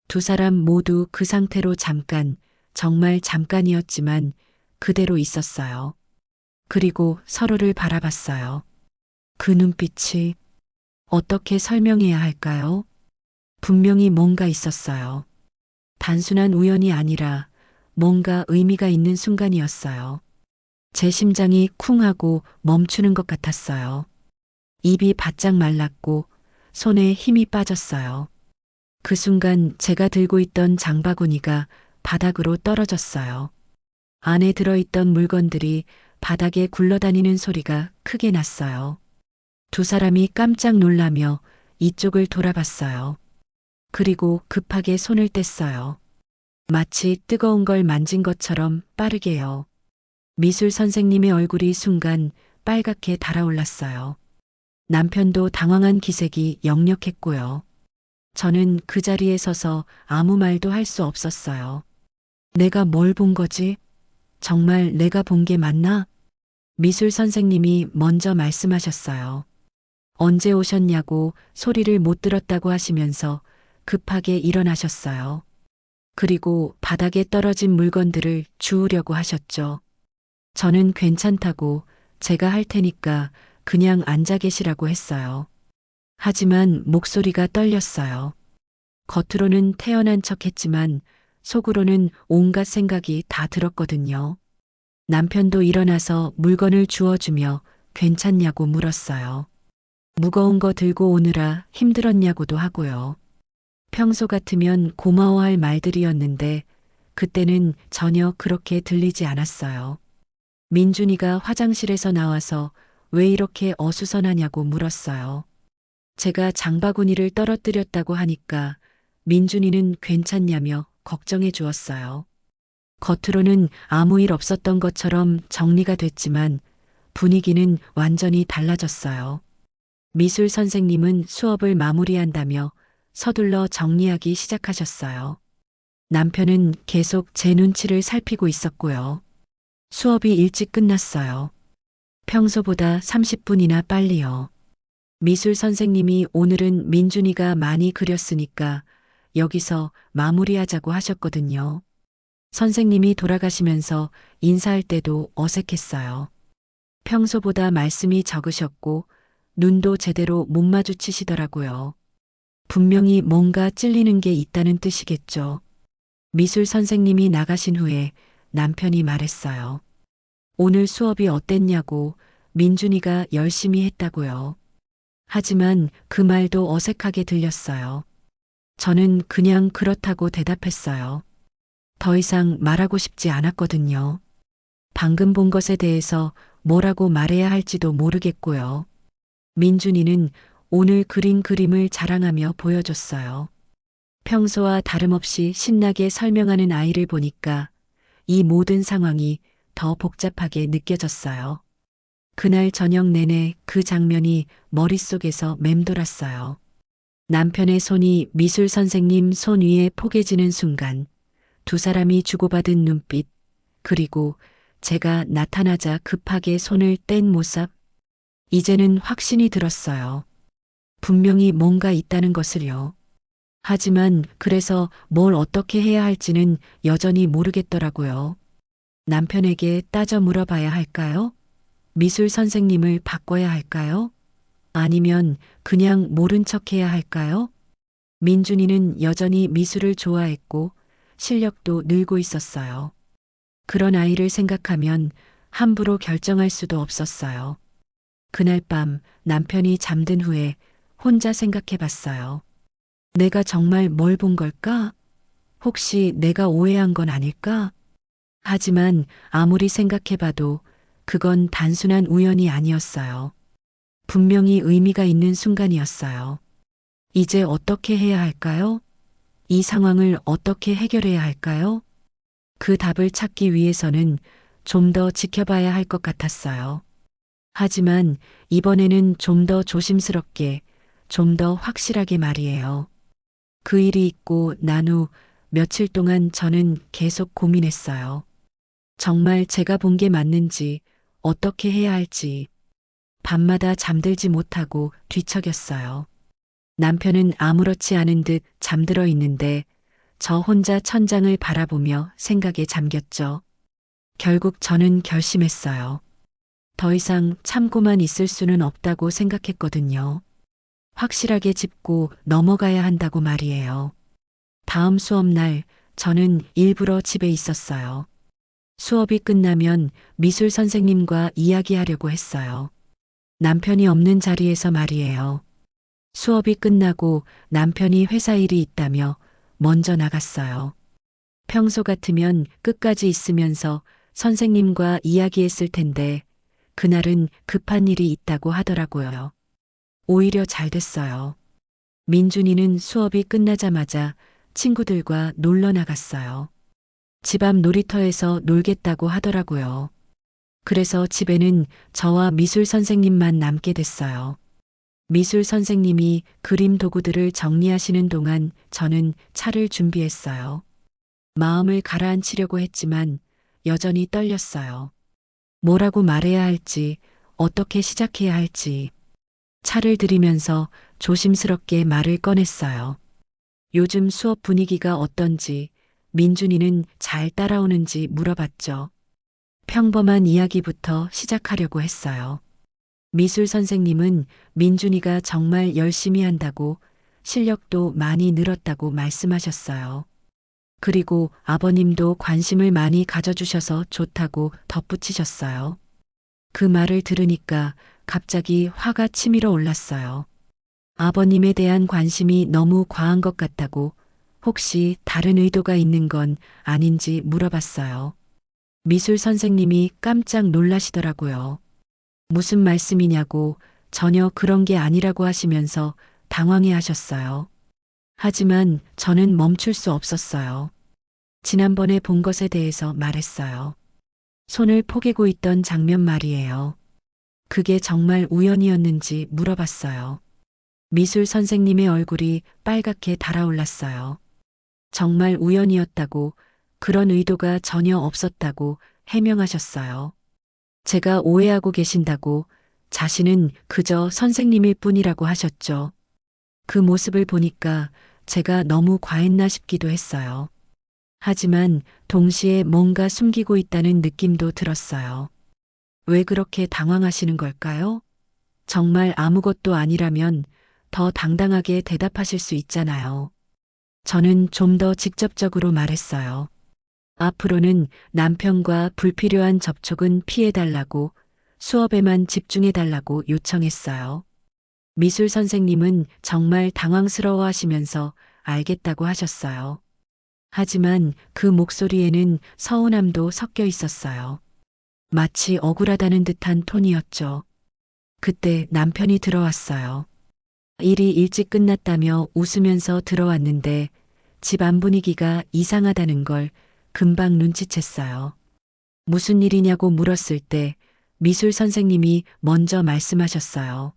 두 사람 모두 그 상태로 잠깐, 정말 잠깐이었지만 그대로 있었어요. 그리고 서로를 바라봤어요. 그 눈빛이 어떻게 설명해야 할까요? 분명히 뭔가 있었어요. 단순한 우연이 아니라 뭔가 의미가 있는 순간이었어요. 제 심장이 쿵 하고 멈추는 것 같았어요. 입이 바짝 말랐고 손에 힘이 빠졌어요. 그 순간 제가 들고 있던 장바구니가 바닥으로 떨어졌어요. 안에 들어있던 물건들이 바닥에 굴러다니는 소리가 크게 났어요. 두 사람이 깜짝 놀라며 이쪽을 돌아봤어요. 그리고 급하게 손을 뗐어요. 마치 뜨거운 걸 만진 것처럼 빠르게요. 미술 선생님의 얼굴이 순간 빨갛게 달아올랐어요. 남편도 당황한 기색이 역력했고요. 저는 그 자리에 서서 아무 말도 할 수 없었어요. 내가 뭘 본 거지? 정말 내가 본 게 맞나? 미술 선생님이 먼저 말씀하셨어요. 언제 오셨냐고 소리를 못 들었다고 하시면서 급하게 일어나셨어요. 그리고 바닥에 떨어진 물건들을 주우려고 하셨죠. 저는 괜찮다고 제가 할 테니까 그냥 앉아 계시라고 했어요. 하지만 목소리가 떨렸어요. 겉으로는 태연한 척 했지만 속으로는 온갖 생각이 다 들었거든요. 남편도 일어나서 물건을 주워주며 괜찮냐고 물었어요. 무거운 거 들고 오느라 힘들었냐고도 하고요. 평소 같으면 고마워할 말들이었는데 그때는 전혀 그렇게 들리지 않았어요. 민준이가 화장실에서 나와서 왜 이렇게 어수선하냐고 물었어요. 제가 장바구니를 떨어뜨렸다고 하니까 민준이는 괜찮냐며 걱정해 주었어요. 겉으로는 아무 일 없었던 것처럼 정리가 됐지만 분위기는 완전히 달라졌어요. 미술 선생님은 수업을 마무리한다며 서둘러 정리하기 시작하셨어요. 남편은 계속 제 눈치를 살피고 있었고요. 수업이 일찍 끝났어요. 평소보다 30분이나 빨리요. 미술 선생님이 오늘은 민준이가 많이 그렸으니까 여기서 마무리하자고 하셨거든요. 선생님이 돌아가시면서 인사할 때도 어색했어요. 평소보다 말씀이 적으셨고 눈도 제대로 못 마주치시더라고요. 분명히 뭔가 찔리는 게 있다는 뜻이겠죠. 미술 선생님이 나가신 후에 남편이 말했어요. 오늘 수업이 어땠냐고 민준이가 열심히 했다고요. 하지만 그 말도 어색하게 들렸어요. 저는 그냥 그렇다고 대답했어요. 더 이상 말하고 싶지 않았거든요. 방금 본 것에 대해서 뭐라고 말해야 할지도 모르겠고요. 민준이는 오늘 그린 그림을 자랑하며 보여줬어요. 평소와 다름없이 신나게 설명하는 아이를 보니까 이 모든 상황이 더 복잡하게 느껴졌어요. 그날 저녁 내내 그 장면이 머릿속에서 맴돌았어요. 남편의 손이 미술 선생님 손 위에 포개지는 순간 두 사람이 주고받은 눈빛, 그리고 제가 나타나자 급하게 손을 뗀 모습, 이제는 확신이 들었어요. 분명히 뭔가 있다는 것을요. 하지만 그래서 뭘 어떻게 해야 할지는 여전히 모르겠더라고요. 남편에게 따져 물어봐야 할까요? 미술 선생님을 바꿔야 할까요? 아니면 그냥 모른 척 해야 할까요? 민준이는 여전히 미술을 좋아했고 실력도 늘고 있었어요. 그런 아이를 생각하면 함부로 결정할 수도 없었어요. 그날 밤 남편이 잠든 후에 혼자 생각해 봤어요. 내가 정말 뭘 본 걸까? 혹시 내가 오해한 건 아닐까? 하지만 아무리 생각해 봐도 그건 단순한 우연이 아니었어요. 분명히 의미가 있는 순간이었어요. 이제 어떻게 해야 할까요? 이 상황을 어떻게 해결해야 할까요? 그 답을 찾기 위해서는 좀 더 지켜봐야 할 것 같았어요. 하지만 이번에는 좀 더 조심스럽게, 좀 더 확실하게 말이에요. 그 일이 있고 난 후 며칠 동안 저는 계속 고민했어요. 정말 제가 본 게 맞는지, 어떻게 해야 할지. 밤마다 잠들지 못하고 뒤척였어요. 남편은 아무렇지 않은 듯 잠들어 있는데 저 혼자 천장을 바라보며 생각에 잠겼죠. 결국 저는 결심했어요. 더 이상 참고만 있을 수는 없다고 생각했거든요. 확실하게 짚고 넘어가야 한다고 말이에요. 다음 수업 날 저는 일부러 집에 있었어요. 수업이 끝나면 미술 선생님과 이야기하려고 했어요. 남편이 없는 자리에서 말이에요. 수업이 끝나고 남편이 회사 일이 있다며 먼저 나갔어요. 평소 같으면 끝까지 있으면서 선생님과 이야기했을 텐데 그날은 급한 일이 있다고 하더라고요. 오히려 잘 됐어요. 민준이는 수업이 끝나자마자 친구들과 놀러 나갔어요. 집 앞 놀이터에서 놀겠다고 하더라고요. 그래서 집에는 저와 미술 선생님만 남게 됐어요. 미술 선생님이 그림 도구들을 정리하시는 동안 저는 차를 준비했어요. 마음을 가라앉히려고 했지만 여전히 떨렸어요. 뭐라고 말해야 할지, 어떻게 시작해야 할지. 차를 들이면서 조심스럽게 말을 꺼냈어요. 요즘 수업 분위기가 어떤지, 민준이는 잘 따라오는지 물어봤죠. 평범한 이야기부터 시작하려고 했어요. 미술 선생님은 민준이가 정말 열심히 한다고 실력도 많이 늘었다고 말씀하셨어요. 그리고 아버님도 관심을 많이 가져주셔서 좋다고 덧붙이셨어요. 그 말을 들으니까 갑자기 화가 치밀어 올랐어요. 아버님에 대한 관심이 너무 과한 것 같다고 혹시 다른 의도가 있는 건 아닌지 물어봤어요. 미술 선생님이 깜짝 놀라시더라고요. 무슨 말씀이냐고 전혀 그런 게 아니라고 하시면서 당황해 하셨어요. 하지만 저는 멈출 수 없었어요. 지난번에 본 것에 대해서 말했어요. 손을 포개고 있던 장면 말이에요. 그게 정말 우연이었는지 물어봤어요. 미술 선생님의 얼굴이 빨갛게 달아올랐어요. 정말 우연이었다고, 그런 의도가 전혀 없었다고 해명하셨어요. 제가 오해하고 계신다고, 자신은 그저 선생님일 뿐이라고 하셨죠. 그 모습을 보니까 제가 너무 과했나 싶기도 했어요. 하지만 동시에 뭔가 숨기고 있다는 느낌도 들었어요. 왜 그렇게 당황하시는 걸까요? 정말 아무것도 아니라면 더 당당하게 대답하실 수 있잖아요. 저는 좀 더 직접적으로 말했어요. 앞으로는 남편과 불필요한 접촉은 피해달라고, 수업에만 집중해달라고 요청했어요. 미술 선생님은 정말 당황스러워 하시면서 알겠다고 하셨어요. 하지만 그 목소리에는 서운함도 섞여 있었어요. 마치 억울하다는 듯한 톤이었죠. 그때 남편이 들어왔어요. 일이 일찍 끝났다며 웃으면서 들어왔는데 집 안 분위기가 이상하다는 걸 금방 눈치챘어요. 무슨 일이냐고 물었을 때 미술 선생님이 먼저 말씀하셨어요.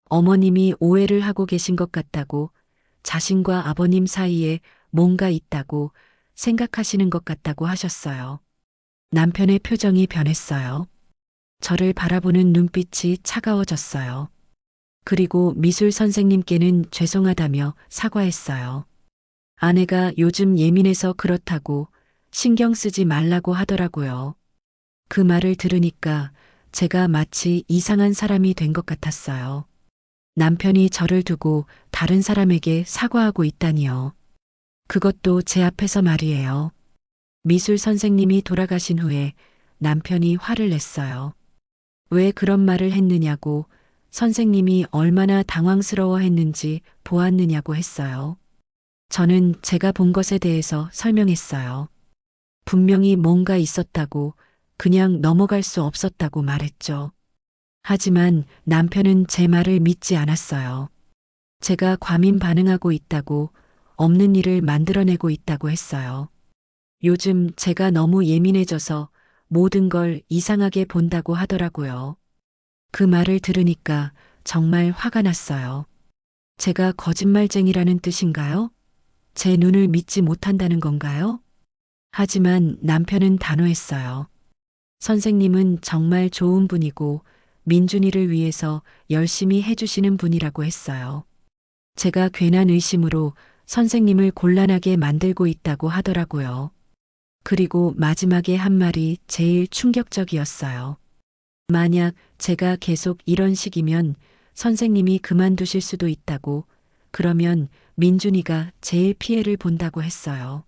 어머님이 오해를 하고 계신 것 같다고, 자신과 아버님 사이에 뭔가 있다고 생각하시는 것 같다고 하셨어요. 남편의 표정이 변했어요. 저를 바라보는 눈빛이 차가워졌어요. 그리고 미술 선생님께는 죄송하다며 사과했어요. 아내가 요즘 예민해서 그렇다고 신경 쓰지 말라고 하더라고요. 그 말을 들으니까 제가 마치 이상한 사람이 된 것 같았어요. 남편이 저를 두고 다른 사람에게 사과하고 있다니요. 그것도 제 앞에서 말이에요. 미술 선생님이 돌아가신 후에 남편이 화를 냈어요. 왜 그런 말을 했느냐고, 선생님이 얼마나 당황스러워 했는지 보았느냐고 했어요. 저는 제가 본 것에 대해서 설명했어요. 분명히 뭔가 있었다고, 그냥 넘어갈 수 없었다고 말했죠. 하지만 남편은 제 말을 믿지 않았어요. 제가 과민 반응하고 있다고, 없는 일을 만들어내고 있다고 했어요. 요즘 제가 너무 예민해져서 모든 걸 이상하게 본다고 하더라고요. 그 말을 들으니까 정말 화가 났어요. 제가 거짓말쟁이라는 뜻인가요? 제 눈을 믿지 못한다는 건가요? 하지만 남편은 단호했어요. 선생님은 정말 좋은 분이고 민준이를 위해서 열심히 해주시는 분이라고 했어요. 제가 괜한 의심으로 선생님을 곤란하게 만들고 있다고 하더라고요. 그리고 마지막에 한 말이 제일 충격적이었어요. 만약 제가 계속 이런 식이면 선생님이 그만두실 수도 있다고, 그러면 민준이가 제일 피해를 본다고 했어요.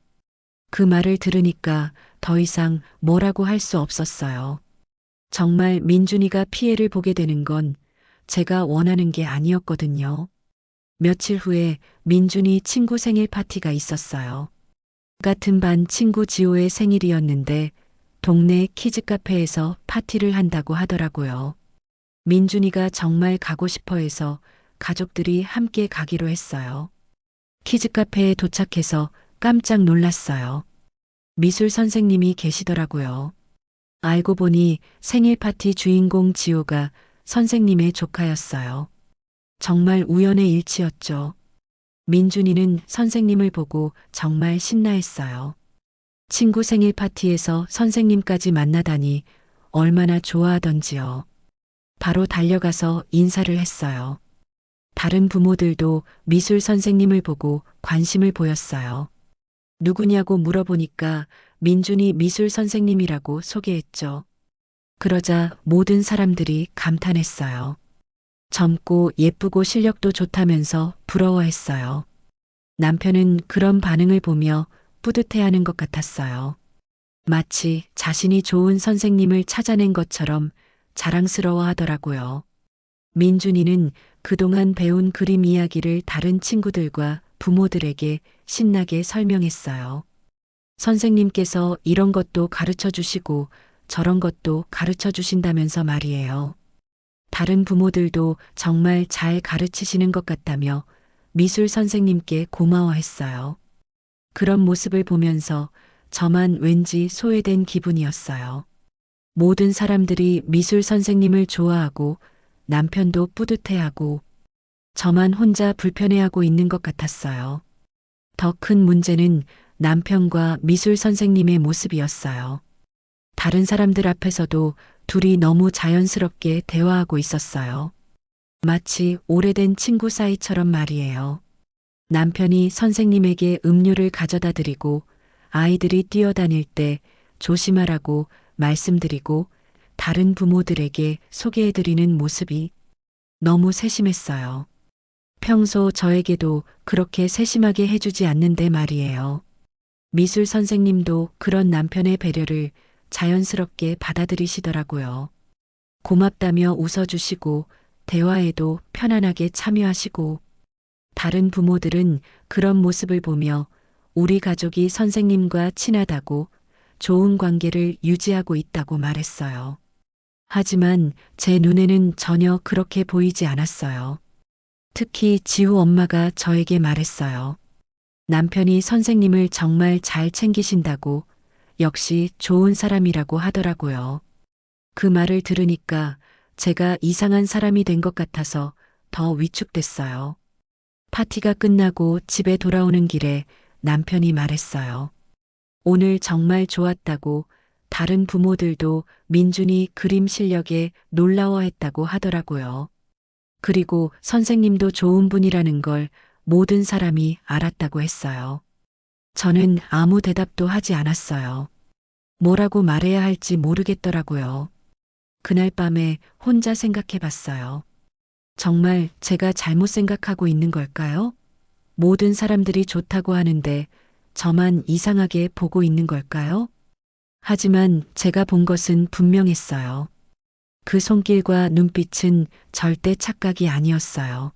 그 말을 들으니까 더 이상 뭐라고 할 수 없었어요. 정말 민준이가 피해를 보게 되는 건 제가 원하는 게 아니었거든요. 며칠 후에 민준이 친구 생일 파티가 있었어요. 같은 반 친구 지호의 생일이었는데 동네 키즈 카페에서 파티를 한다고 하더라고요. 민준이가 정말 가고 싶어 해서 가족들이 함께 가기로 했어요. 키즈 카페에 도착해서 깜짝 놀랐어요. 미술 선생님이 계시더라고요. 알고 보니 생일 파티 주인공 지호가 선생님의 조카였어요. 정말 우연의 일치였죠. 민준이는 선생님을 보고 정말 신나했어요. 친구 생일 파티에서 선생님까지 만나다니 얼마나 좋아하던지요. 바로 달려가서 인사를 했어요. 다른 부모들도 미술 선생님을 보고 관심을 보였어요. 누구냐고 물어보니까 민준이 미술 선생님이라고 소개했죠. 그러자 모든 사람들이 감탄했어요. 젊고 예쁘고 실력도 좋다면서 부러워했어요. 남편은 그런 반응을 보며 뿌듯해하는 것 같았어요. 마치 자신이 좋은 선생님을 찾아낸 것처럼 자랑스러워 하더라고요. 민준이는 그동안 배운 그림 이야기를 다른 친구들과 부모들에게 신나게 설명했어요. 선생님께서 이런 것도 가르쳐 주시고 저런 것도 가르쳐 주신다면서 말이에요. 다른 부모들도 정말 잘 가르치시는 것 같다며 미술 선생님께 고마워했어요. 그런 모습을 보면서 저만 왠지 소외된 기분이었어요. 모든 사람들이 미술 선생님을 좋아하고 남편도 뿌듯해하고 저만 혼자 불편해하고 있는 것 같았어요. 더 큰 문제는 남편과 미술 선생님의 모습이었어요. 다른 사람들 앞에서도 둘이 너무 자연스럽게 대화하고 있었어요. 마치 오래된 친구 사이처럼 말이에요. 남편이 선생님에게 음료를 가져다 드리고 아이들이 뛰어다닐 때 조심하라고 말씀드리고 다른 부모들에게 소개해 드리는 모습이 너무 세심했어요. 평소 저에게도 그렇게 세심하게 해주지 않는데 말이에요. 미술 선생님도 그런 남편의 배려를 자연스럽게 받아들이시더라고요. 고맙다며 웃어주시고 대화에도 편안하게 참여하시고 다른 부모들은 그런 모습을 보며 우리 가족이 선생님과 친하다고 좋은 관계를 유지하고 있다고 말했어요. 하지만 제 눈에는 전혀 그렇게 보이지 않았어요. 특히 지우 엄마가 저에게 말했어요. 남편이 선생님을 정말 잘 챙기신다고 역시 좋은 사람이라고 하더라고요. 그 말을 들으니까 제가 이상한 사람이 된 것 같아서 더 위축됐어요. 파티가 끝나고 집에 돌아오는 길에 남편이 말했어요. 오늘 정말 좋았다고 다른 부모들도 민준이 그림 실력에 놀라워했다고 하더라고요. 그리고 선생님도 좋은 분이라는 걸 모든 사람이 알았다고 했어요. 저는 아무 대답도 하지 않았어요. 뭐라고 말해야 할지 모르겠더라고요. 그날 밤에 혼자 생각해 봤어요. 정말 제가 잘못 생각하고 있는 걸까요? 모든 사람들이 좋다고 하는데 저만 이상하게 보고 있는 걸까요? 하지만 제가 본 것은 분명했어요. 그 손길과 눈빛은 절대 착각이 아니었어요.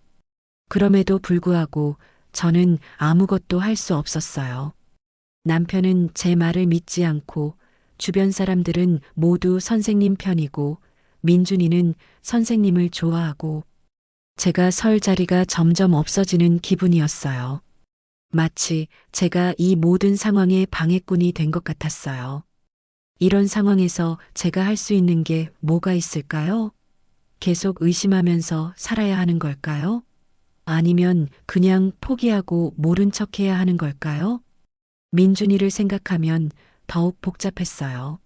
그럼에도 불구하고 저는 아무것도 할 수 없었어요. 남편은 제 말을 믿지 않고 주변 사람들은 모두 선생님 편이고 민준이는 선생님을 좋아하고 제가 설 자리가 점점 없어지는 기분이었어요. 마치 제가 이 모든 상황의 방해꾼이 된 것 같았어요. 이런 상황에서 제가 할 수 있는 게 뭐가 있을까요? 계속 의심하면서 살아야 하는 걸까요? 아니면 그냥 포기하고 모른 척 해야 하는 걸까요? 민준이를 생각하면 더욱 복잡했어요.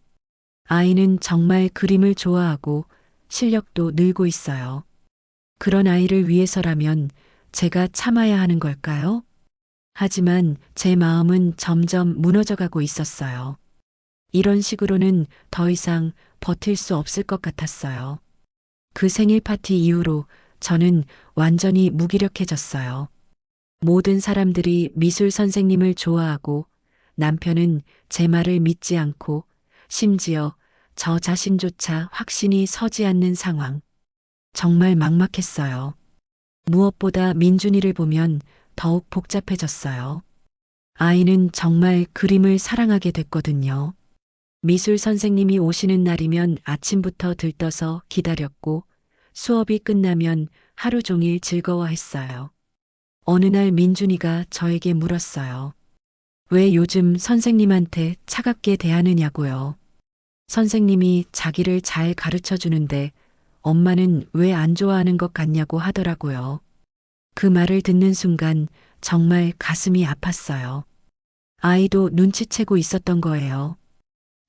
아이는 정말 그림을 좋아하고 실력도 늘고 있어요. 그런 아이를 위해서라면 제가 참아야 하는 걸까요? 하지만 제 마음은 점점 무너져가고 있었어요. 이런 식으로는 더 이상 버틸 수 없을 것 같았어요. 그 생일 파티 이후로 저는 완전히 무기력해졌어요. 모든 사람들이 미술 선생님을 좋아하고 남편은 제 말을 믿지 않고 심지어 저 자신조차 확신이 서지 않는 상황. 정말 막막했어요. 무엇보다 민준이를 보면 더욱 복잡해졌어요. 아이는 정말 그림을 사랑하게 됐거든요. 미술 선생님이 오시는 날이면 아침부터 들떠서 기다렸고 수업이 끝나면 하루 종일 즐거워했어요. 어느 날 민준이가 저에게 물었어요. 왜 요즘 선생님한테 차갑게 대하느냐고요. 선생님이 자기를 잘 가르쳐 주는데 엄마는 왜 안 좋아하는 것 같냐고 하더라고요. 그 말을 듣는 순간 정말 가슴이 아팠어요. 아이도 눈치채고 있었던 거예요.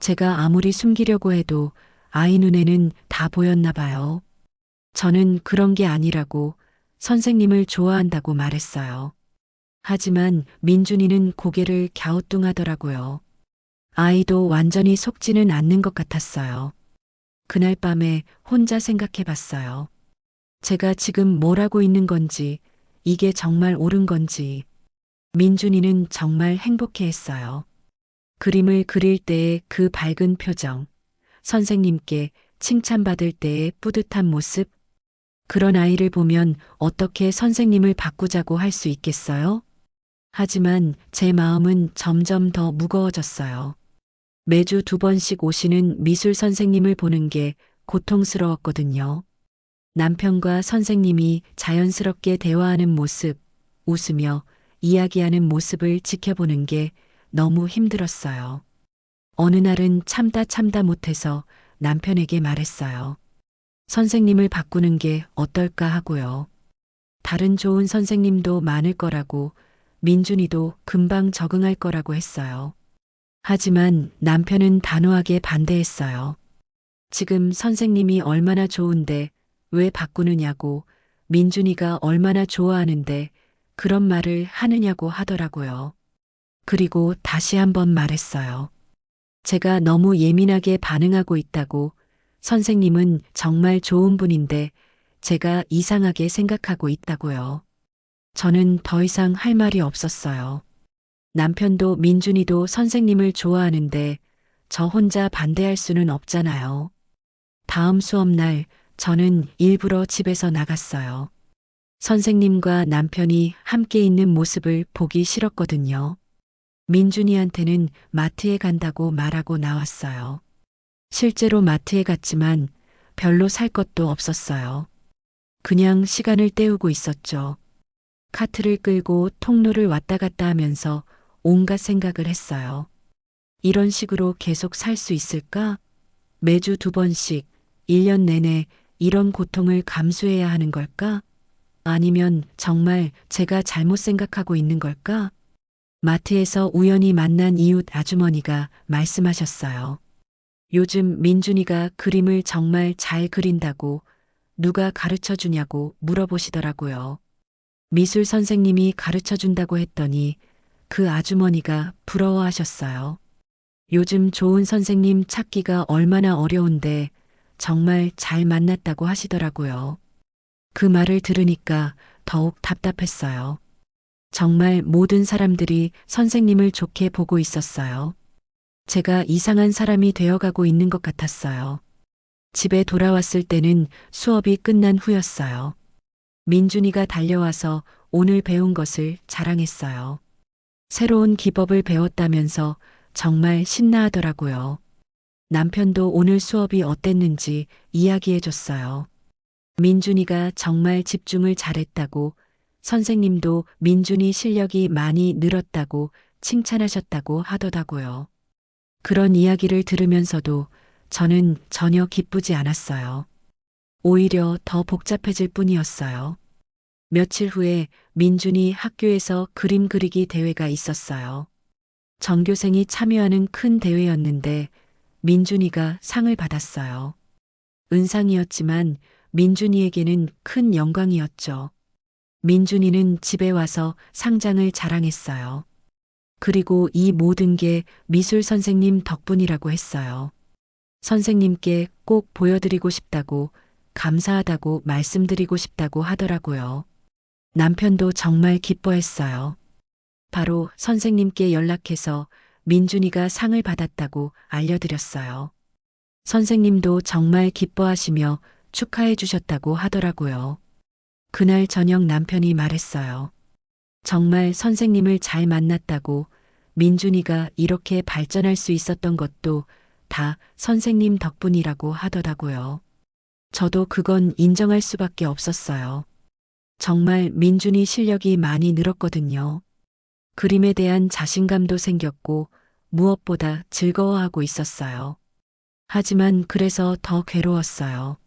제가 아무리 숨기려고 해도 아이 눈에는 다 보였나 봐요. 저는 그런 게 아니라고 선생님을 좋아한다고 말했어요. 하지만 민준이는 고개를 갸우뚱하더라고요. 아이도 완전히 속지는 않는 것 같았어요. 그날 밤에 혼자 생각해 봤어요. 제가 지금 뭘 하고 있는 건지, 이게 정말 옳은 건지. 민준이는 정말 행복해 했어요. 그림을 그릴 때의 그 밝은 표정, 선생님께 칭찬받을 때의 뿌듯한 모습, 그런 아이를 보면 어떻게 선생님을 바꾸자고 할 수 있겠어요? 하지만 제 마음은 점점 더 무거워졌어요. 매주 2번씩 오시는 미술 선생님을 보는 게 고통스러웠거든요. 남편과 선생님이 자연스럽게 대화하는 모습, 웃으며 이야기하는 모습을 지켜보는 게 너무 힘들었어요. 어느 날은 참다 못해서 남편에게 말했어요. 선생님을 바꾸는 게 어떨까 하고요. 다른 좋은 선생님도 많을 거라고, 민준이도 금방 적응할 거라고 했어요. 하지만 남편은 단호하게 반대했어요. 지금 선생님이 얼마나 좋은데 왜 바꾸느냐고, 민준이가 얼마나 좋아하는데 그런 말을 하느냐고 하더라고요. 그리고 다시 한번 말했어요. 제가 너무 예민하게 반응하고 있다고, 선생님은 정말 좋은 분인데 제가 이상하게 생각하고 있다고요. 저는 더 이상 할 말이 없었어요. 남편도 민준이도 선생님을 좋아하는데 저 혼자 반대할 수는 없잖아요. 다음 수업날 저는 일부러 집에서 나갔어요. 선생님과 남편이 함께 있는 모습을 보기 싫었거든요. 민준이한테는 마트에 간다고 말하고 나왔어요. 실제로 마트에 갔지만 별로 살 것도 없었어요. 그냥 시간을 때우고 있었죠. 카트를 끌고 통로를 왔다 갔다 하면서 온갖 생각을 했어요. 이런 식으로 계속 살 수 있을까? 매주 2번씩, 1년 내내 이런 고통을 감수해야 하는 걸까? 아니면 정말 제가 잘못 생각하고 있는 걸까? 마트에서 우연히 만난 이웃 아주머니가 말씀하셨어요. 요즘 민준이가 그림을 정말 잘 그린다고, 누가 가르쳐 주냐고 물어보시더라고요. 미술 선생님이 가르쳐 준다고 했더니 그 아주머니가 부러워하셨어요. 요즘 좋은 선생님 찾기가 얼마나 어려운데 정말 잘 만났다고 하시더라고요. 그 말을 들으니까 더욱 답답했어요. 정말 모든 사람들이 선생님을 좋게 보고 있었어요. 제가 이상한 사람이 되어가고 있는 것 같았어요. 집에 돌아왔을 때는 수업이 끝난 후였어요. 민준이가 달려와서 오늘 배운 것을 자랑했어요. 새로운 기법을 배웠다면서 정말 신나하더라고요. 남편도 오늘 수업이 어땠는지 이야기해 줬어요. 민준이가 정말 집중을 잘했다고, 선생님도 민준이 실력이 많이 늘었다고 칭찬하셨다고 하더라고요. 그런 이야기를 들으면서도 저는 전혀 기쁘지 않았어요. 오히려 더 복잡해질 뿐이었어요. 며칠 후에 민준이 학교에서 그림 그리기 대회가 있었어요. 전교생이 참여하는 큰 대회였는데 민준이가 상을 받았어요. 은상이었지만 민준이에게는 큰 영광이었죠. 민준이는 집에 와서 상장을 자랑했어요. 그리고 이 모든 게 미술 선생님 덕분이라고 했어요. 선생님께 꼭 보여드리고 싶다고, 감사하다고 말씀드리고 싶다고 하더라고요. 남편도 정말 기뻐했어요. 바로 선생님께 연락해서 민준이가 상을 받았다고 알려드렸어요. 선생님도 정말 기뻐하시며 축하해 주셨다고 하더라고요. 그날 저녁 남편이 말했어요. 정말 선생님을 잘 만났다고, 민준이가 이렇게 발전할 수 있었던 것도 다 선생님 덕분이라고 하더라고요. 저도 그건 인정할 수밖에 없었어요. 정말 민준이 실력이 많이 늘었거든요. 그림에 대한 자신감도 생겼고 무엇보다 즐거워하고 있었어요. 하지만 그래서 더 괴로웠어요.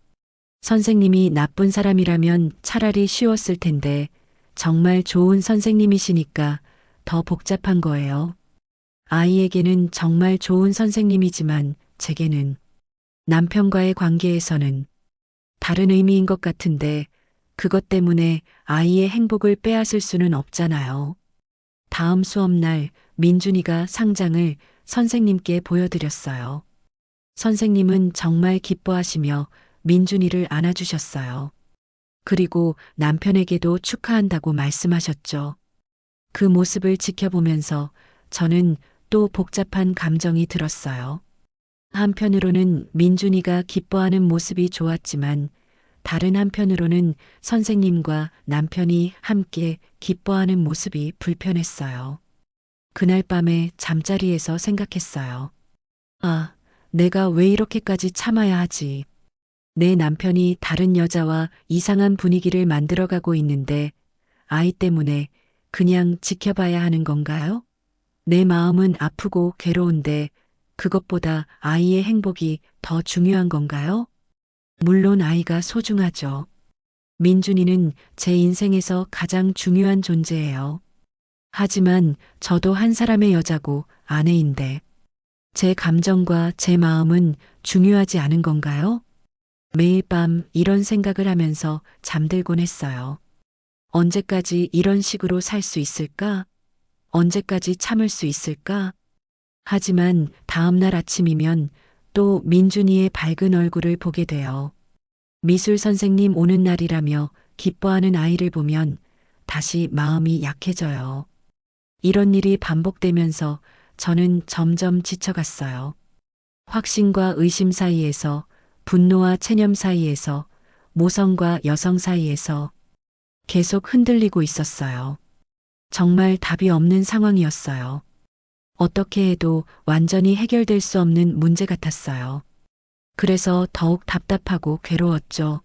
선생님이 나쁜 사람이라면 차라리 쉬웠을 텐데 정말 좋은 선생님이시니까 더 복잡한 거예요. 아이에게는 정말 좋은 선생님이지만 제게는, 남편과의 관계에서는 다른 의미인 것 같은데 그것 때문에 아이의 행복을 빼앗을 수는 없잖아요. 다음 수업날 민준이가 상장을 선생님께 보여드렸어요. 선생님은 정말 기뻐하시며 민준이를 안아주셨어요. 그리고 남편에게도 축하한다고 말씀하셨죠. 그 모습을 지켜보면서 저는 또 복잡한 감정이 들었어요. 한편으로는 민준이가 기뻐하는 모습이 좋았지만 다른 한편으로는 선생님과 남편이 함께 기뻐하는 모습이 불편했어요. 그날 밤에 잠자리에서 생각했어요. 아, 내가 왜 이렇게까지 참아야 하지? 내 남편이 다른 여자와 이상한 분위기를 만들어가고 있는데 아이 때문에 그냥 지켜봐야 하는 건가요? 내 마음은 아프고 괴로운데 그것보다 아이의 행복이 더 중요한 건가요? 물론 아이가 소중하죠. 민준이는 제 인생에서 가장 중요한 존재예요. 하지만 저도 한 사람의 여자고 아내인데 제 감정과 제 마음은 중요하지 않은 건가요? 매일 밤 이런 생각을 하면서 잠들곤 했어요. 언제까지 이런 식으로 살 수 있을까? 언제까지 참을 수 있을까? 하지만 다음날 아침이면 또 민준이의 밝은 얼굴을 보게 돼요. 미술 선생님 오는 날이라며 기뻐하는 아이를 보면 다시 마음이 약해져요. 이런 일이 반복되면서 저는 점점 지쳐갔어요. 확신과 의심 사이에서, 분노와 체념 사이에서, 모성과 여성 사이에서 계속 흔들리고 있었어요. 정말 답이 없는 상황이었어요. 어떻게 해도 완전히 해결될 수 없는 문제 같았어요. 그래서 더욱 답답하고 괴로웠죠.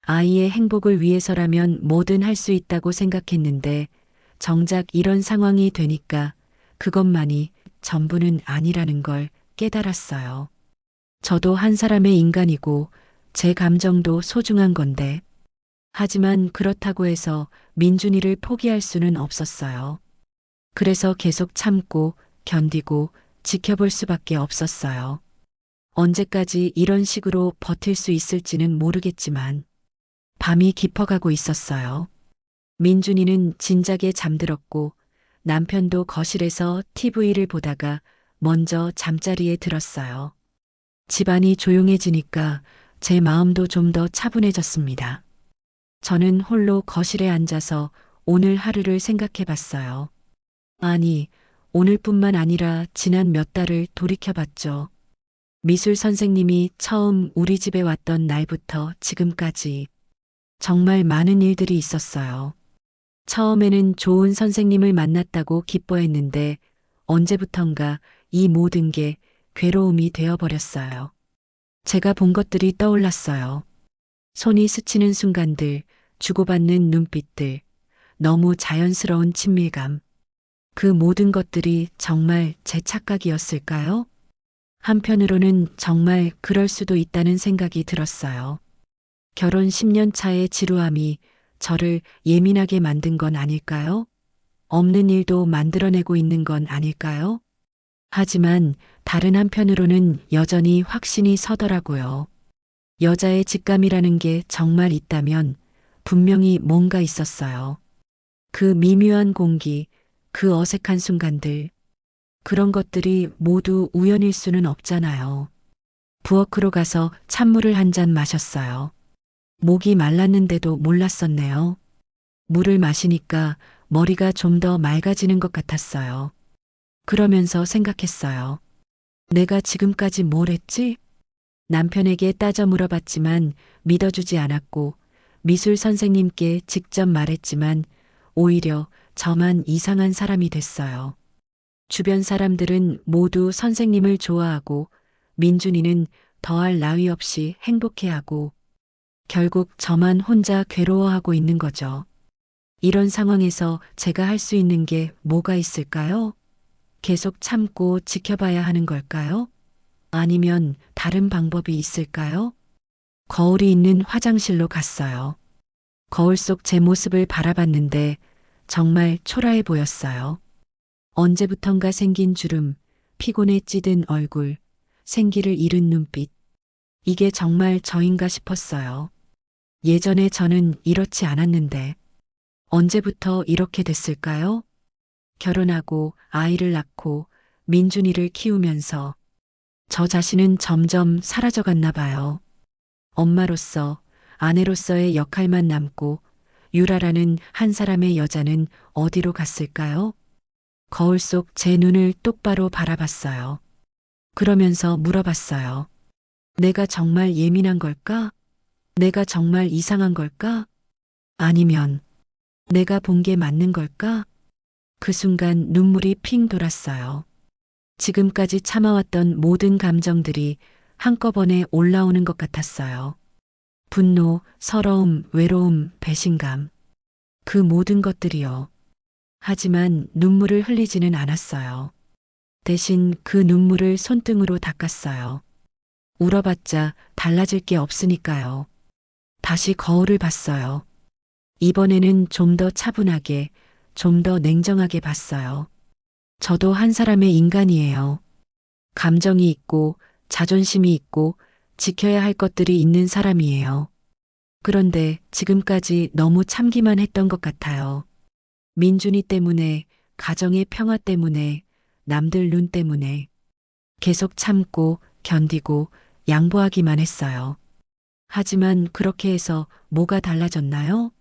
아이의 행복을 위해서라면 뭐든 할 수 있다고 생각했는데 정작 이런 상황이 되니까 그것만이 전부는 아니라는 걸 깨달았어요. 저도 한 사람의 인간이고 제 감정도 소중한 건데 하지만 그렇다고 해서 민준이를 포기할 수는 없었어요. 그래서 계속 참고 견디고 지켜볼 수밖에 없었어요. 언제까지 이런 식으로 버틸 수 있을지는 모르겠지만 밤이 깊어가고 있었어요. 민준이는 진작에 잠들었고 남편도 거실에서 TV를 보다가 먼저 잠자리에 들었어요. 집안이 조용해지니까 제 마음도 좀 더 차분해졌습니다. 저는 홀로 거실에 앉아서 오늘 하루를 생각해 봤어요. 아니, 오늘뿐만 아니라 지난 몇 달을 돌이켜 봤죠. 미술 선생님이 처음 우리 집에 왔던 날부터 지금까지 정말 많은 일들이 있었어요. 처음에는 좋은 선생님을 만났다고 기뻐했는데 언제부턴가 이 모든 게 괴로움이 되어버렸어요. 제가 본 것들이 떠올랐어요. 손이 스치는 순간들, 주고받는 눈빛들, 너무 자연스러운 친밀감. 그 모든 것들이 정말 제 착각이었을까요? 한편으로는 정말 그럴 수도 있다는 생각이 들었어요. 결혼 10년 차의 지루함이 저를 예민하게 만든 건 아닐까요? 없는 일도 만들어내고 있는 건 아닐까요? 하지만 다른 한편으로는 여전히 확신이 서더라고요. 여자의 직감이라는 게 정말 있다면 분명히 뭔가 있었어요. 그 미묘한 공기, 그 어색한 순간들, 그런 것들이 모두 우연일 수는 없잖아요. 부엌으로 가서 찬물을 한 잔 마셨어요. 목이 말랐는데도 몰랐었네요. 물을 마시니까 머리가 좀 더 맑아지는 것 같았어요. 그러면서 생각했어요. 내가 지금까지 뭘 했지? 남편에게 따져 물어봤지만 믿어주지 않았고 미술 선생님께 직접 말했지만 오히려 저만 이상한 사람이 됐어요. 주변 사람들은 모두 선생님을 좋아하고 민준이는 더할 나위 없이 행복해하고 결국 저만 혼자 괴로워하고 있는 거죠. 이런 상황에서 제가 할 수 있는 게 뭐가 있을까요? 계속 참고 지켜봐야 하는 걸까요? 아니면 다른 방법이 있을까요? 거울이 있는 화장실로 갔어요. 거울 속 제 모습을 바라봤는데 정말 초라해 보였어요. 언제부턴가 생긴 주름, 피곤에 찌든 얼굴, 생기를 잃은 눈빛. 이게 정말 저인가 싶었어요. 예전에 저는 이렇지 않았는데 언제부터 이렇게 됐을까요? 결혼하고 아이를 낳고 민준이를 키우면서 저 자신은 점점 사라져갔나 봐요. 엄마로서, 아내로서의 역할만 남고 유라라는 한 사람의 여자는 어디로 갔을까요? 거울 속 제 눈을 똑바로 바라봤어요. 그러면서 물어봤어요. 내가 정말 예민한 걸까? 내가 정말 이상한 걸까? 아니면 내가 본 게 맞는 걸까? 그 순간 눈물이 핑 돌았어요. 지금까지 참아왔던 모든 감정들이 한꺼번에 올라오는 것 같았어요. 분노, 서러움, 외로움, 배신감. 그 모든 것들이요. 하지만 눈물을 흘리지는 않았어요. 대신 그 눈물을 손등으로 닦았어요. 울어봤자 달라질 게 없으니까요. 다시 거울을 봤어요. 이번에는 좀 더 차분하게, 좀 더 냉정하게 봤어요. 저도 한 사람의 인간이에요. 감정이 있고, 자존심이 있고, 지켜야 할 것들이 있는 사람이에요. 그런데 지금까지 너무 참기만 했던 것 같아요. 민준이 때문에, 가정의 평화 때문에, 남들 눈 때문에 계속 참고, 견디고, 양보하기만 했어요. 하지만 그렇게 해서 뭐가 달라졌나요?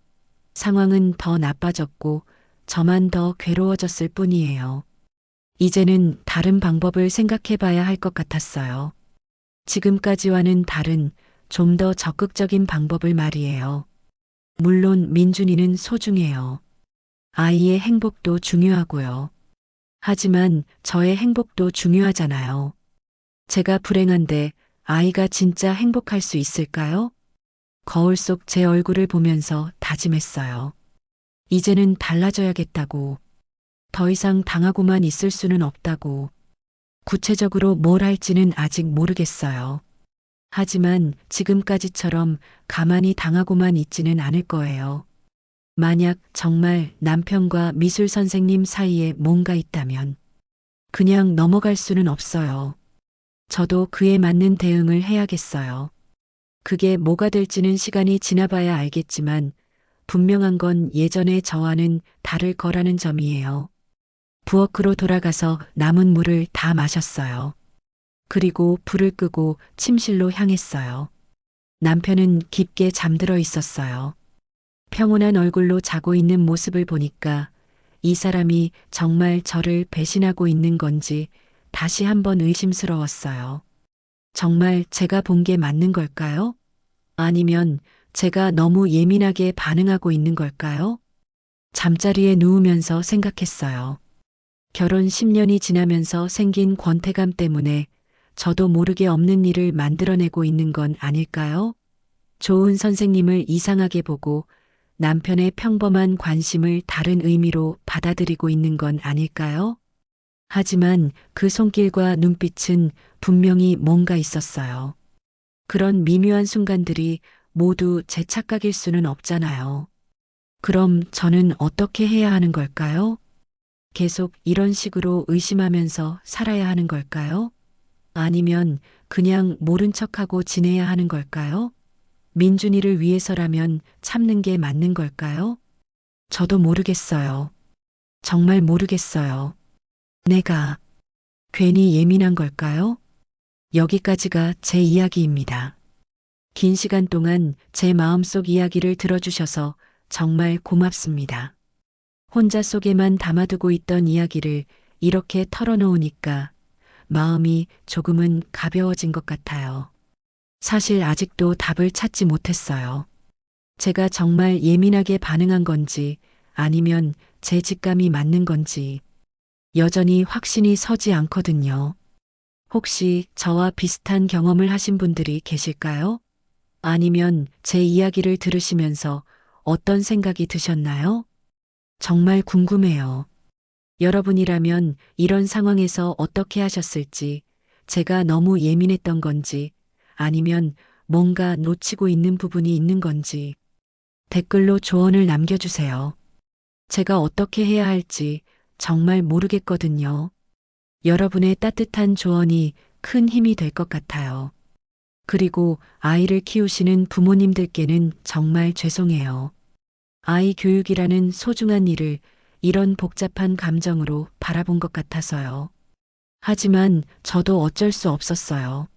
상황은 더 나빠졌고, 저만 더 괴로워졌을 뿐이에요. 이제는 다른 방법을 생각해 봐야 할 것 같았어요. 지금까지와는 다른 좀 더 적극적인 방법을 말이에요. 물론 민준이는 소중해요. 아이의 행복도 중요하고요. 하지만 저의 행복도 중요하잖아요. 제가 불행한데 아이가 진짜 행복할 수 있을까요? 거울 속 제 얼굴을 보면서 다짐했어요. 이제는 달라져야겠다고. 더 이상 당하고만 있을 수는 없다고. 구체적으로 뭘 할지는 아직 모르겠어요. 하지만 지금까지처럼 가만히 당하고만 있지는 않을 거예요. 만약 정말 남편과 미술 선생님 사이에 뭔가 있다면 그냥 넘어갈 수는 없어요. 저도 그에 맞는 대응을 해야겠어요. 그게 뭐가 될지는 시간이 지나봐야 알겠지만 분명한 건 예전의 저와는 다를 거라는 점이에요. 부엌으로 돌아가서 남은 물을 다 마셨어요. 그리고 불을 끄고 침실로 향했어요. 남편은 깊게 잠들어 있었어요. 평온한 얼굴로 자고 있는 모습을 보니까 이 사람이 정말 저를 배신하고 있는 건지 다시 한번 의심스러웠어요. 정말 제가 본 게 맞는 걸까요? 아니면 제가 너무 예민하게 반응하고 있는 걸까요? 잠자리에 누우면서 생각했어요. 결혼 10년이 지나면서 생긴 권태감 때문에 저도 모르게 없는 일을 만들어내고 있는 건 아닐까요? 좋은 선생님을 이상하게 보고 남편의 평범한 관심을 다른 의미로 받아들이고 있는 건 아닐까요? 하지만 그 손길과 눈빛은 분명히 뭔가 있었어요. 그런 미묘한 순간들이 모두 제 착각일 수는 없잖아요. 그럼 저는 어떻게 해야 하는 걸까요? 계속 이런 식으로 의심하면서 살아야 하는 걸까요? 아니면 그냥 모른 척하고 지내야 하는 걸까요? 민준이를 위해서라면 참는 게 맞는 걸까요? 저도 모르겠어요. 정말 모르겠어요. 내가 괜히 예민한 걸까요? 여기까지가 제 이야기입니다. 긴 시간 동안 제 마음속 이야기를 들어주셔서 정말 고맙습니다. 혼자 속에만 담아두고 있던 이야기를 이렇게 털어놓으니까 마음이 조금은 가벼워진 것 같아요. 사실 아직도 답을 찾지 못했어요. 제가 정말 예민하게 반응한 건지 아니면 제 직감이 맞는 건지 여전히 확신이 서지 않거든요. 혹시 저와 비슷한 경험을 하신 분들이 계실까요? 아니면 제 이야기를 들으시면서 어떤 생각이 드셨나요? 정말 궁금해요. 여러분이라면 이런 상황에서 어떻게 하셨을지, 제가 너무 예민했던 건지, 아니면 뭔가 놓치고 있는 부분이 있는 건지, 댓글로 조언을 남겨주세요. 제가 어떻게 해야 할지 정말 모르겠거든요. 여러분의 따뜻한 조언이 큰 힘이 될 것 같아요. 그리고 아이를 키우시는 부모님들께는 정말 죄송해요. 아이 교육이라는 소중한 일을 이런 복잡한 감정으로 바라본 것 같아서요. 하지만 저도 어쩔 수 없었어요.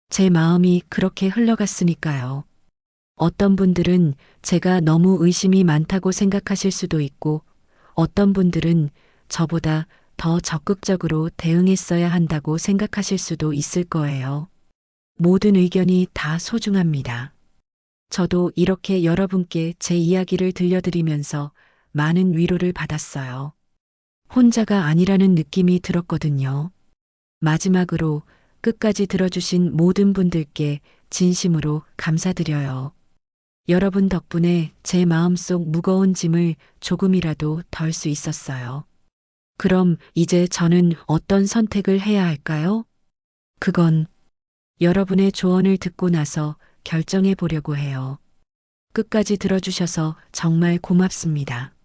제 마음이 그렇게 흘러갔으니까요. 어떤 분들은 제가 너무 의심이 많다고 생각하실 수도 있고, 어떤 분들은 저보다 더 적극적으로 대응했어야 한다고 생각하실 수도 있을 거예요. 모든 의견이 다 소중합니다. 저도 이렇게 여러분께 제 이야기를 들려드리면서 많은 위로를 받았어요. 혼자가 아니라는 느낌이 들었거든요. 마지막으로 끝까지 들어주신 모든 분들께 진심으로 감사드려요. 여러분 덕분에 제 마음속 무거운 짐을 조금이라도 덜 수 있었어요. 그럼 이제 저는 어떤 선택을 해야 할까요? 그건 여러분의 조언을 듣고 나서 결정해 보려고 해요. 끝까지 들어주셔서 정말 고맙습니다.